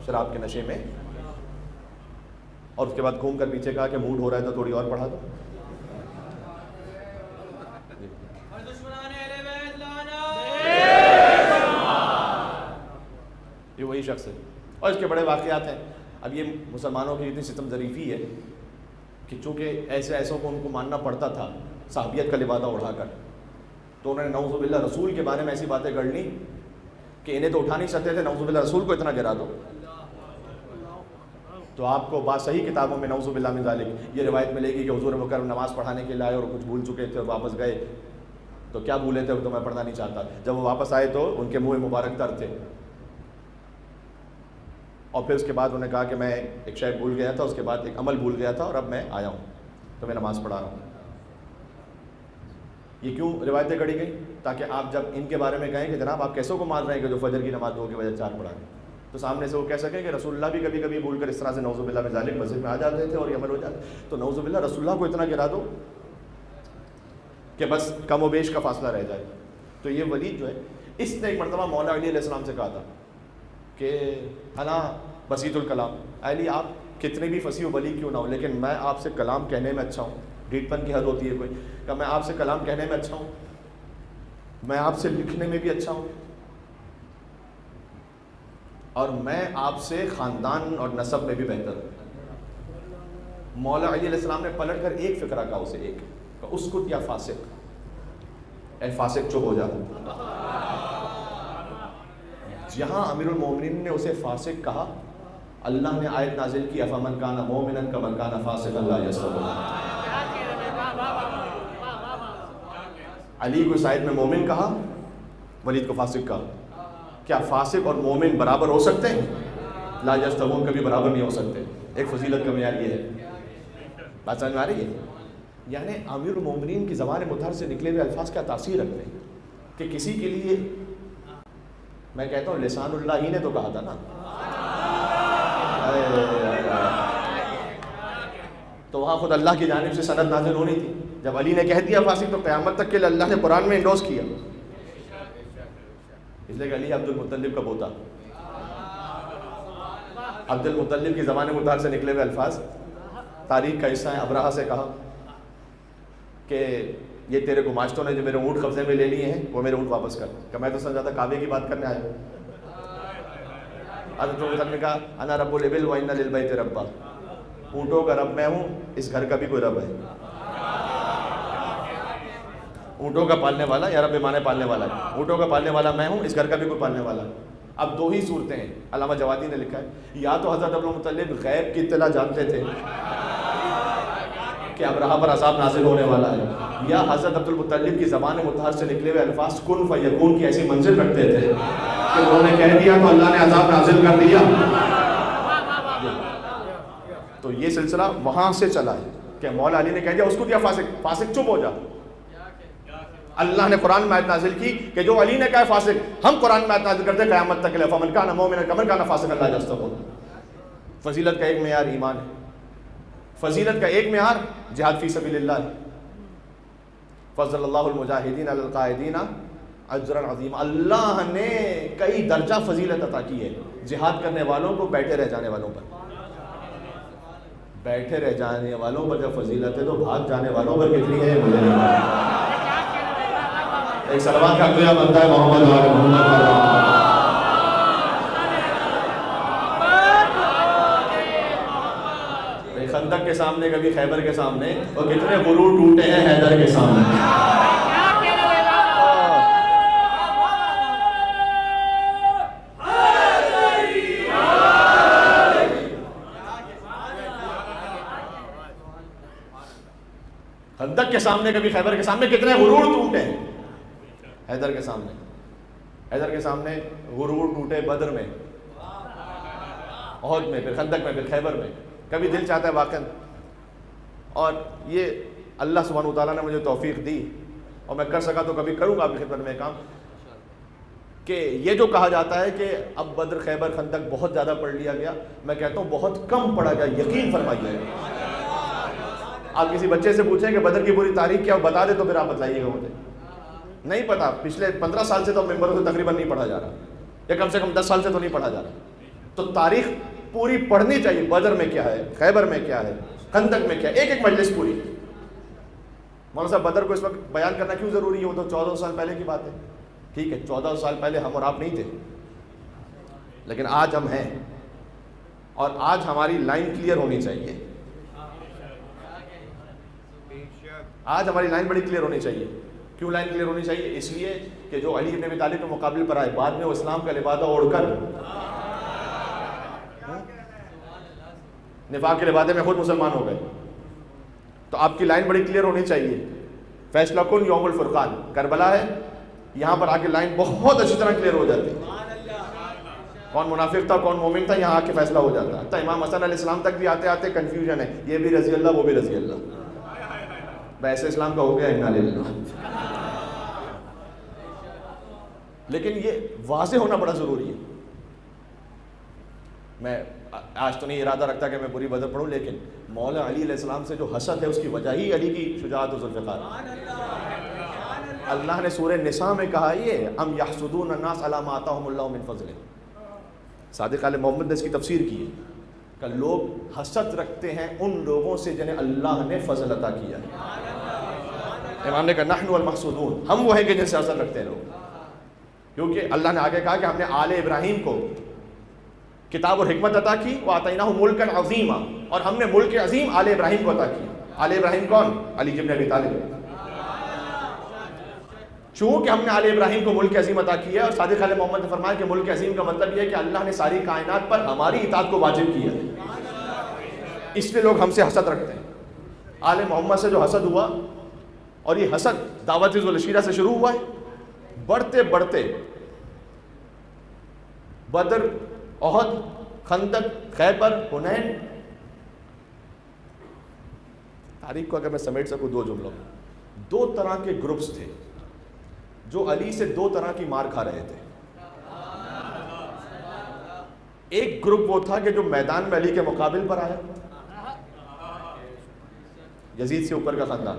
شراب کے نشے میں, اور اس کے بعد گھوم کر پیچھے کہا کہ موڈ ہو رہا ہے تو تھوڑی اور پڑھا دو. یہ وہی شخص ہے, اور اس کے بڑے واقعات ہیں. اب یہ مسلمانوں کی اتنی ستم ظریفی ہے کہ چونکہ ایسوں کو ان کو ماننا پڑتا تھا صحابیت کا لبادہ اڑا کر, تو انہوں نے نعوذ باللہ رسول کے بارے میں ایسی باتیں گڑھ لی کہ انہیں تو اٹھا نہیں سکتے تھے, نعوذ باللہ رسول کو اتنا گرا دو. تو آپ کو بات صحیح کتابوں میں نعوذ باللہ من ذالک یہ روایت ملے گی کہ حضور مکرم نماز پڑھانے کے لیے آئے اور کچھ بھول چکے تھے اور واپس گئے. تو کیا بھولے تھے وہ تو میں پڑھنا نہیں چاہتا. جب وہ واپس آئے تو ان کے منہ مبارک تر تھے, اور پھر اس کے بعد انہوں نے کہا کہ میں ایک شے بھول گیا تھا, اس کے بعد ایک عمل بھول گیا تھا, اور اب میں آیا ہوں تو میں نماز پڑھا رہا ہوں. یہ کیوں روایتیں گڑھی گئی؟ تاکہ آپ جب ان کے بارے میں کہیں کہ جناب آپ کیسوں کو مان رہے ہیں کہ جو فجر کی نماز 2 کے بجائے 4 پڑھا رہے ہیں, تو سامنے سے وہ کہہ سکیں کہ رسول اللہ بھی کبھی کبھی بھول کر اس طرح سے نعوذ باللہ من ذالک مسجد میں آ جاتے تھے اور یہ عمل ہو جاتا. تو نعوذ باللہ رسول اللہ کو اتنا گرا دو کہ بس کم و بیش کا فاصلہ رہ جائے. تو یہ ولید جو ہے اس نے ایک مرتبہ مولا علی علیہ السلام سے کہا تھا کہ انا بسیط الکلام، علی آپ کتنے بھی فصیح و بلیغ کیوں نہ ہو لیکن میں آپ سے کلام کہنے میں اچھا ہوں. ڈھیٹ پن کی حد ہوتی ہے کوئی کہ میں آپ سے کلام کہنے میں اچھا ہوں، میں آپ سے لکھنے میں بھی اچھا ہوں، اور میں آپ سے خاندان اور نسب میں بھی بہتر ہوں. مولا علی علیہ السلام نے پلٹ کر ایک فقرہ کہا اسے، ایک کہ اسکت یا فاسق، اے فاسق چپ ہو جا. جہاں امیر المومنین نے اسے فاسق کہا اللہ نے آیت نازل کی افمن کان مومنا کمن کان فاسقا لا یستوون. علی کو اس آیت میں مومن کہا، ولید کو فاسق کہا. کیا فاسق اور مومن برابر ہو سکتے ہیں؟ لا یستوون کبھی برابر نہیں ہو سکتے. ایک فضیلت کا معیار یہ ہے. بات سمجھ میں آ رہی ہے؟ یعنی امیر المومنین کی زبان مطہر سے نکلے ہوئے الفاظ کیا تاثیر رکھتے ہیں کہ کسی کے لیے، میں کہتا ہوں لسان اللہ ہی نے تو کہا تھا نا، تو وہاں خود اللہ کی جانب سے سند نازل ہونی تھی. جب علی نے کہہ دیا فاسق تو قیامت تک کے لیے اللہ نے قرآن میں انڈوز کیا. اس لیے کہ علی عبد المطلب کا پوتا، عبد المطلب کی زبان مطہر سے نکلے ہوئے الفاظ تاریخ کا حصہ ہے. ابرہہ سے کہا کہ یہ تیرے گماشتوں نے جو میرے اونٹ قبضے میں لے لیے ہیں وہ میرے اونٹ واپس کر. کہ میں تو سمجھا تھا کعبے کی بات کرنے آیا. حضرت عمر نے کہا انا رب الابل و ان للبیت ربا، اونٹوں کا رب میں ہوں، اس گھر کا بھی کوئی رب ہے. اونٹوں کا پالنے والا یا رب مانے پالنے والا ہے. اونٹوں کا پالنے والا میں ہوں، اس گھر کا بھی کوئی پالنے والا ہے. اب دو ہی صورتیں ہیں. علامہ جوادی نے لکھا ہے یا تو حضرت عبد المطلب غیب کی اطلاع جانتے تھے کہ ابرہہ پر عذاب نازل ہونے والا ہے، یا حضرت عبد المطلب کی زبان مطہر سے نکلے ہوئے الفاظ کن فیکون کی ایسی منزل رکھتے تھے کہ انہوں نے کہہ دیا تو اللہ نے عذاب نازل کر دیا. تو یہ سلسلہ وہاں سے چلا ہے کہ مولا علی نے کہہ دیا اس کو دیا فاسق، فاسق چپ ہو جا. اللہ نے قرآن میں آیت نازل کی کہ جو علی نے کہا فاسق، ہم قرآن میں آیت نازل کرتے ہیں قیامت تک کے لیے فمن کان مومنا کمن کان فاسقا لا یستوون. فضیلت کا ایک معیار ایمان ہے، فضیلت کا ایک معیار جہاد فی سبیل اللہ ہے. فضل اللہ المجاہدین علی القاعدین اجرا عظیما. اللہ نے کئی درجہ فضیلت عطا کی ہے جہاد کرنے والوں کو بیٹھے رہ جانے والوں پر. بیٹھے رہ جانے والوں پر جب فضیلت ہے تو بھاگ جانے والوں پر کتنی ہے مجھے نہیں معلوم. ایک سلوات کا دعا بنتا ہے محمد و آل محمد. خندق کے سامنے کبھی خیبر کے سامنے اور کتنے غرور ٹوٹے ہیں حیدر کے سامنے. خندق کے سامنے کبھی خیبر کے سامنے کتنے غرور ٹوٹے ہیں حیدر کے سامنے. حیدر کے سامنے غرور ٹوٹے بدر میں، احد میں، پھر خندق میں، پھر خیبر میں. کبھی دل چاہتا ہے واقعا، اور یہ اللہ سبحانہ وتعالیٰ نے مجھے توفیق دی اور میں کر سکا تو کبھی کروں گا آپ کی خدمت میں کام، کہ یہ جو کہا جاتا ہے کہ اب بدر خیبر خندق بہت زیادہ پڑھ لیا گیا، میں کہتا ہوں بہت کم پڑھا گیا. یقین فرمائیے. آپ کسی بچے سے پوچھیں کہ بدر کی پوری تاریخ کیا بتا دے تو پھر آپ بتائیے گا مجھے نہیں پتا. پچھلے 15 سال سے تو ممبروں سے تقریباً نہیں پڑھا جا رہا، یا کم سے کم 10 سال سے تو نہیں پڑھا جا رہا. تو تاریخ پوری پڑھنی چاہیے. بدر میں کیا ہے، خیبر میں کیا ہے، خندق میں کیا ہے، ایک ایک مجلس پوری. مولانا صاحب بدر کو اس وقت بیان کرنا کیوں ضروری ہے؟ وہ تو 14 سال پہلے کی بات ہے. ٹھیک ہے 14 سال پہلے ہم اور آپ نہیں تھے، لیکن آج ہم ہیں، اور آج ہماری لائن کلیئر ہونی چاہیے. آج ہماری لائن بڑی کلیئر ہونی چاہیے. کیوں لائن کلیئر ہونی چاہیے؟ اس لیے کہ جو علی ابن ابی طالب کے مقابلے پر آئے بعد میں وہ اسلام کا لبادہ اوڑھ کر نفاق کے لبادے میں خود مسلمان ہو گئے. تو آپ کی لائن بڑی کلیئر ہونی چاہیے. فیصلہ کن یوم الفرقان کربلا ہے، یہاں پر آ کے لائن بہت اچھی طرح کلیئر ہو جاتی ہے. کون منافق تھا کون مومن تھا یہاں آ کے فیصلہ ہو جاتا ہے. امام حسن علیہ السلام تک بھی آتے آتے کنفیوژن ہے، یہ بھی رضی اللہ وہ بھی رضی اللہ. ویسے اسلام کا ہو گیا انا للہ. لیکن یہ واضح ہونا بڑا ضروری ہے میں آج تو نہیں ارادہ رکھتا کہ میں پوری بدر پڑھوں، لیکن مولا علی علیہ السلام سے جو حسد ہے اس کی وجہ ہی علی کی شجاعت و ذوالفقار۔ اللہ نے سورہ نساء میں کہا یہ ام یحسدون الناس علی ما آتاہم اللہ من فضلہ، صادق آل محمد نے اس کی تفسیر کی ہے کہ لوگ حسد رکھتے ہیں ان لوگوں سے جنہیں اللہ نے فضل عطا کیا ہے۔ امام نے کہا نحن المحسودون، ہم وہ ہیں کہ جن سے حسد رکھتے ہیں لوگ، کیونکہ اللہ نے آگے کہا کہ ہم نے آل ابراہیم کو کتاب اور حکمت عطا کی، وَآتَيْنَاهُ مُلْكًا عَظِيمًا، اور ہم نے ملک عظیم آل ابراہیم کو عطا کیا۔ آل ابراہیم کون؟ علی بن ابی طالب۔ چونکہ ہم نے آل ابراہیم کو ملک عظیم عطا کیا، اور صادق آل محمد نے فرمایا کہ ملک عظیم کا مطلب یہ ہے کہ اللہ نے ساری کائنات پر ہماری اطاعت کو واجب کیا، اس لیے لوگ ہم سے حسد رکھتے ہیں۔ آل محمد سے جو حسد ہوا، اور یہ حسد دعوت ذوالشیرہ سے شروع ہوا ہے، بڑھتے بڑھتے بدر، احد، خندق، خیبر، حنین، تاریخ کو اگر میں سمیٹ سکوں دو جملوں میں، دو طرح کے گروپس تھے جو علی سے دو طرح کی مار کھا رہے تھے۔ ایک گروپ وہ تھا کہ جو میدان میں علی کے مقابل پر آیا، یزید سے اوپر کا خاندان،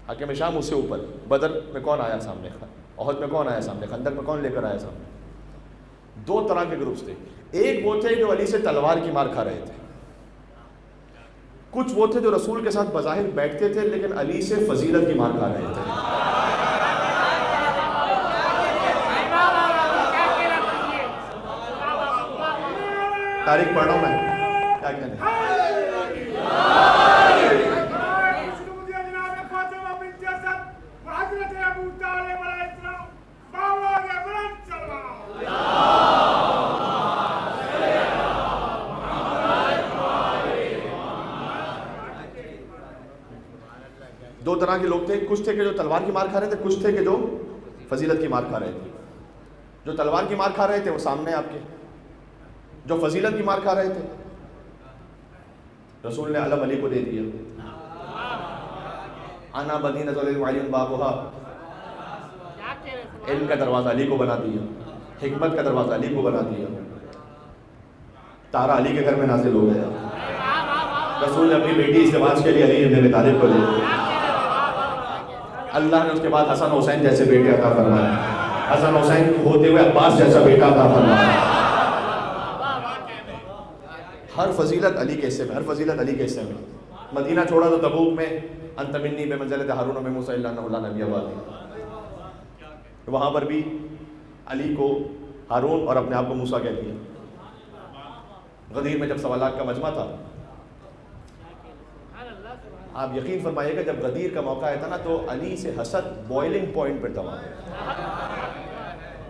حاکم شام اس سے اوپر، بدر میں کون آیا سامنے، احد میں کون آیا سامنے، خندق میں کون لے کر آیا سامنے۔ دو طرح کے گروپس تھے، ایک وہ تھے جو علی سے تلوار کی مار کھا رہے تھے، کچھ وہ تھے جو رسول کے ساتھ بظاہر بیٹھتے تھے لیکن علی سے فضیلت کی مار کھا رہے تھے۔ تاریخ پڑھ رہا ہوں میں، کیا کہنے دو طرح کے لوگ تھے، کچھ تھے کہ جو تلوار کی مار کھا رہے تھے، کچھ تھے کہ جو فضیلت کی مار کھا رہے تھے۔ جو تلوار کی مار کھا رہے تھے وہ سامنے آپ کے، جو فضیلت کی مار کھا رہے تھے رسول نے علم علی کو دے دیا، انا مدینۃ علی بابھا، علم کا دروازہ علی کو بنا دیا، حکمت کا دروازہ علی کو بنا دیا، تارا علی کے گھر میں نازل ہو گیا، رسول نے اپنی بیٹی ازدواج کے لیے علی بن ابی طالب کو دے دیا، اللہ نے اس کے بعد حسن حسین جیسے بیٹے عطا فرمائے، حسن حسین ہوتے ہوئے عباس جیسا بیٹا عطا فرمایا۔ ہر فضیلت علی کے حصے میں، ہر فضیلت علی کے حصے میں۔ مدینہ چھوڑا تو تبوک میں انت منی بمنزلۃ ہارون و موسیٰ الا انہ لا نبی بعدی، وہاں پر بھی علی کو ہارون اور اپنے آپ کو موسیٰ کہہ دیا۔ غدیر میں جب سوالات کا مجمع تھا، آپ یقین فرمائیے گا جب غدیر کا موقع آیا تھا نا تو علی سے حسد بوائلنگ پوائنٹ پر تھا،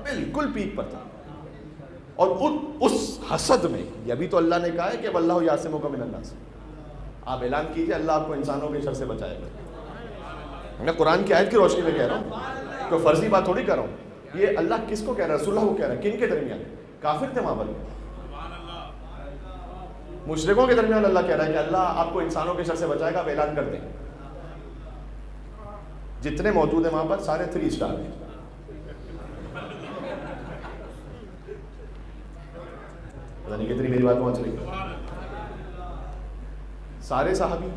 بالکل پیک پر تھا، اور اس حسد میں یہ بھی تو اللہ نے کہا ہے کہ واللہ یعصمک من الناس، آپ اعلان کیجئے اللہ آپ کو انسانوں کے شر سے بچائے گا۔ میں قرآن کی آیت کی روشنی میں کہہ رہا ہوں، کوئی فرضی بات تھوڑی کر رہا ہوں، یہ اللہ کس کو کہہ رہا ہے؟ رسول اللہ کو کہہ رہا ہے۔ کن کے درمیان؟ کافر تھے وہاں پر، مشرکوں کے درمیان اللہ کہہ رہا ہے کہ اللہ آپ کو انسانوں کے شر سے بچائے گا، آپ اعلان کر دیں۔ جتنے موجود ہیں وہاں پر سارے 3 اسٹار ہیں، پتہ نہیں کتنی میری بات پہنچ رہی ہے، سارے صحابی،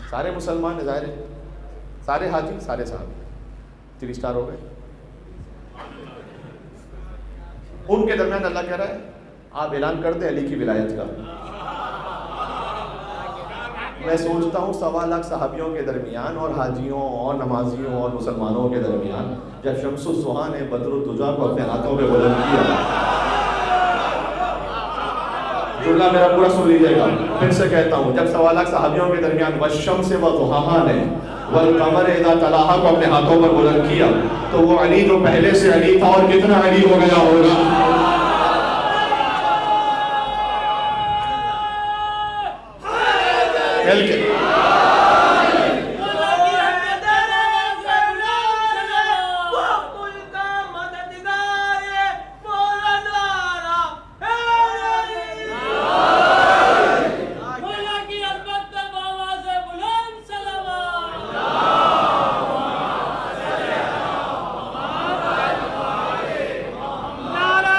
سارے مسلمان، ظاہر ہے سارے حاجی، سارے صحابی، 3 اسٹار ہو گئے۔ ان کے درمیان اللہ کہہ رہا ہے آپ اعلان کر دیں علی کی ولایت کا۔ میں سوچتا ہوں 1.25 لاکھ صحابیوں کے درمیان اور حاجیوں اور نمازیوں اور مسلمانوں کے درمیان جب شمس الضحیٰ نے بدر الدجیٰ کو اپنے ہاتھوں پہ بلند کیا، جملہ میرا پورا سن لیجیے گا، پھر سے کہتا ہوں، جب 1.25 لاکھ صحابیوں کے درمیان والشمس وضحاہا نے والقمر اذا تلاہا کو اپنے ہاتھوں پر بلند کیا، تو وہ علی جو پہلے سے علی تھا اور کتنا علی ہو گیا ہوگا۔ مل کے نعرہ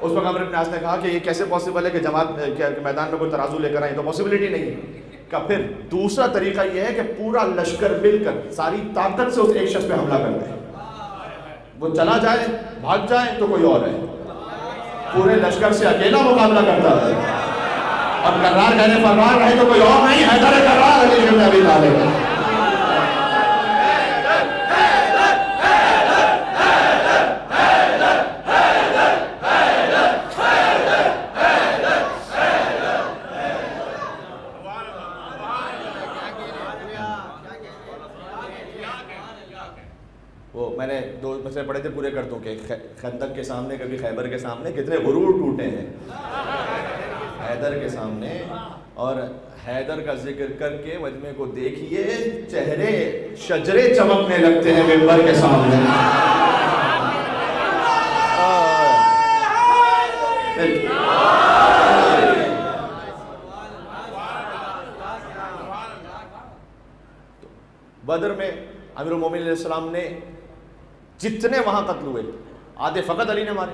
اس وقت عمرو بن عاص نے کہا کہ یہ کیسے پاسبل ہے کہ جماعت میدان میں کوئی ترازو لے کر آئے، تو پاسبلٹی نہیں ہے. کہ پھر دوسرا طریقہ یہ ہے کہ پورا لشکر مل کر ساری طاقت سے اس ایک شخص پہ حملہ کرتے ہیں. وہ چلا جائے، بھاگ جائے تو کوئی اور ہے. پورے لشکر سے اکیلا مقابلہ کرتا ہے اور کرار کہنے فرار رہے تو کوئی اور نہیں، حیدر کرار علی بن ابی طالب. وہ میں نے 2 مسئلے پڑھے تھے، پورے کر دوں کہ خندق کے سامنے کبھی خیبر کے سامنے کتنے غرور ٹوٹے ہیں حیدر کے سامنے. اور حیدر کا ذکر کر کے مجمع کو دیکھیے، چہرے شجرے چمکنے لگتے ہیں منبر کے سامنے. بدر میں امیر المومنین علیہ السلام نے جتنے وہاں قتل ہوئے، آدھے فقط علی نے مارے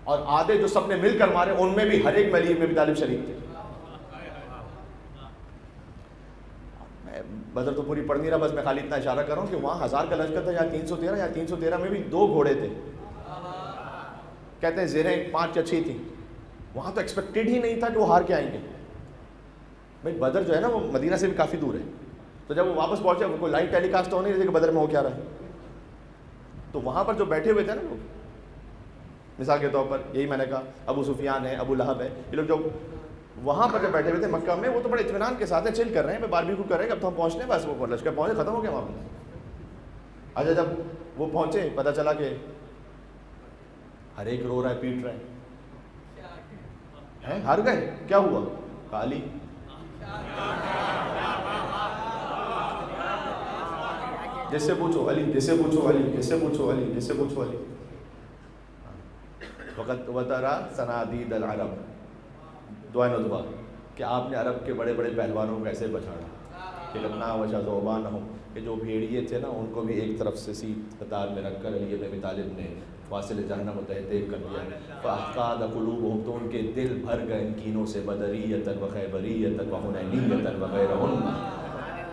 اور آدھے جو سب نے مل کر مارے، ان میں بھی ہر ایک میں علی بن ابی طالب شریک تھے. میں بدر تو پوری پڑھ نہیں رہا، بس میں خالی اتنا اشارہ کر رہا ہوں کہ وہاں 1000 کا لشکر تھا، یا 313 یا 313 میں بھی 2 گھوڑے تھے. کہتے ہیں زیریں 5 یا 6 تھیں. وہاں تو ایکسپیکٹڈ ہی نہیں تھا کہ وہ ہار کے آئیں گے. بھائی بدر جو ہے نا وہ مدینہ سے بھی کافی دور ہے، تو جب وہ واپس پہنچے وہ کوئی لائیو ٹیلی کاسٹ ہو نہیں رہی کہ بدر میں ہو کیا رہا ہے. تو وہاں پر جو بیٹھے ہوئے تھے نا لوگ، مثال کے طور پر یہی میں نے کہا ابو سفیان ہے، ابو لہب ہے، یہ لوگ جو وہاں پر جو بیٹھے ہوئے تھے مکہ میں، وہ تو بڑے اطمینان کے ساتھ چل کر رہے ہیں، باربیکیو کر رہے ہیں، اب تو ہم پہنچنے بس وہ لشکر پہنچے، ختم ہو گیا وہاں پہ. اچھا جب وہ پہنچے پتہ چلا کہ ہر ایک رو رہا ہے، پیٹ رہا ہے، ہار گئے. کیا ہوا؟ علی. جس سے پوچھو علی، جس سے پوچھو علی، جس سے پوچھو علی، جس سے پوچھو علی. وقت وترا صنادید العرب، دعائے ندبہ کہ آپ نے عرب کے بڑے بڑے پہلوانوں کو ایسے بچھاڑا کہ لبنا وجہ زوبان ہوں، کہ جو بھیڑیے تھے نا ان کو بھی ایک طرف سے سیدھ قطار میں رکھ کر علی بن ابی طالب نے فاصل جہنم و تحتیب کر دیا. فاحقاد قلوبہم، تو ان کے دل بھر گئے ان کینوں سے، بدریۃ و خیبریۃ و حنینیۃ وغیرہن.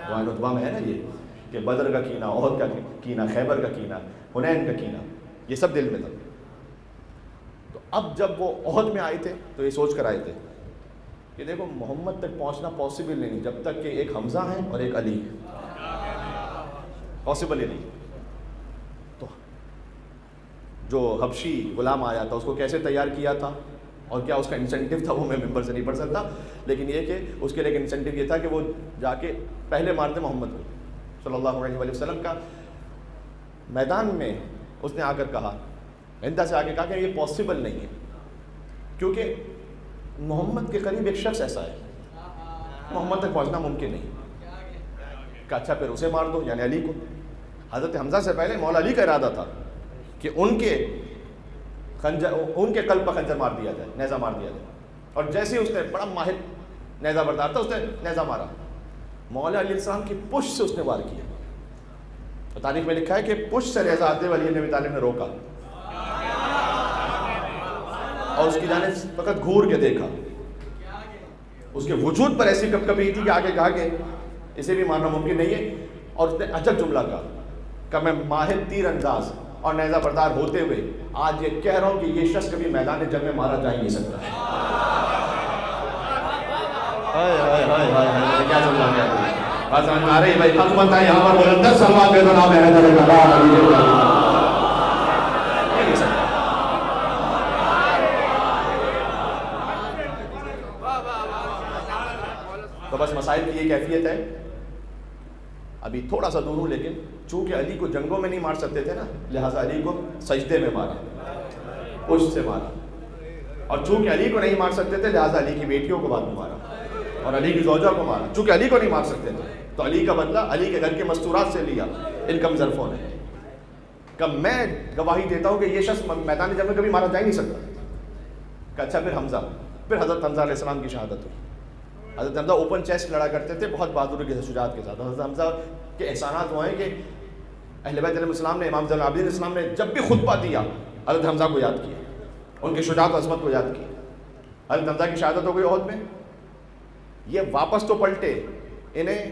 دعائے ندبہ میں ہے نا یہ کہ بدر کا کینہ، احد کا کینہ، خیبر کا کینہ، حنین کا کینہ، یہ سب دل میں تھا. تو اب جب وہ احد میں آئے تھے تو یہ سوچ کر آئے تھے کہ دیکھو محمد تک پہنچنا پاسبل نہیں جب تک کہ ایک حمزہ ہے اور ایک علی ہے، پاسبل ہی نہیں. تو جو حبشی غلام آیا تھا اس کو کیسے تیار کیا تھا اور کیا اس کا انسینٹیو تھا وہ میں ممبر سے نہیں پڑھ سکتا، لیکن یہ کہ اس کے لیے ایک انسینٹیو یہ تھا کہ وہ جا کے پہلے مارتے محمد کو صلی اللہ علیہ وآلہ وسلم کا. میدان میں اس نے آ کر کہا، ہندا سے آگے کہا کہ یہ پاسبل نہیں ہے کیونکہ محمد کے قریب ایک شخص ایسا ہے، محمد تک پہنچنا ممکن نہیں. کہ اچھا پھر اسے مار دو، یعنی علی کو. حضرت حمزہ سے پہلے مولا علی کا ارادہ تھا کہ ان کے قلب پر خنجر مار دیا جائے، نیزہ مار دیا جائے. اور جیسے ہی اس نے، بڑا ماہر نیزہ بردار تھا، اس نے نیزہ مارا، مولا علیہ السلام کی پشت سے اس نے وار کیا. تاریخ میں لکھا ہے کہ پشت سے نیزہ آتے ہوئے علی بن ابی طالب نے روکا اور اس کی جانب فقط گھور کے دیکھا. اس کے وجود پر ایسی کب کبھی تھی کہ آگے کہا کہ اسے بھی مارنا ممکن نہیں ہے. اور اس نے عجب جملہ کہا کہ میں ماہر تیر انداز اور نیزہ بردار ہوتے ہوئے آج یہ کہہ رہا ہوں کہ یہ شخص کبھی میدان جنگ میں مارا جا ہی نہیں سکتا. کیا جملہ کیا بات سمجھ آ رہی بھائی؟ حق بتائیں یہاں پر بلندر سلمان کے نام ہے حیدر کرار علی بن ابی طالب. تو بس مسائل کی یہ کیفیت ہے. ابھی تھوڑا سا دور ہوں، لیکن چونکہ علی کو جنگوں میں نہیں مار سکتے تھے نا، لہٰذا علی کو سجدے میں مارا، پشت سے مارا. اور چونکہ علی کو نہیں مار سکتے تھے لہٰذا علی کی بیٹیوں کو بعد میں مارا اور علی کی زوجہ کو مارا. چونکہ علی کو نہیں مار سکتے تھے تو علی کا بدلہ علی کے گھر کے مستورات سے لیا. انکم ظرفوں نے کہ میں گواہی دیتا ہوں کہ یہ شخص میدان جنگ میں کبھی مارا جا ہی نہیں سکتا. کہ اچھا پھر حمزہ، پھر حضرت حمزہ علیہ السلام کی شہادت ہوئی. حضرت حمزہ اوپن چیسٹ لڑا کرتے تھے بہت بہادری کے شجاعت کے ساتھ. حضرت حمزہ کے احسانات وہ ہیں کہ اہل بیت علیہ السلام نے، امام زین العابدین علیہ السلام نے جب بھی خطبہ دیا حضرت حمزہ کو یاد کیا ان کی شجاعت و عظمت کو یاد کی. حضرت حمزہ کی شہادت ہو گئی احد میں. یہ واپس تو پلٹے, انہیں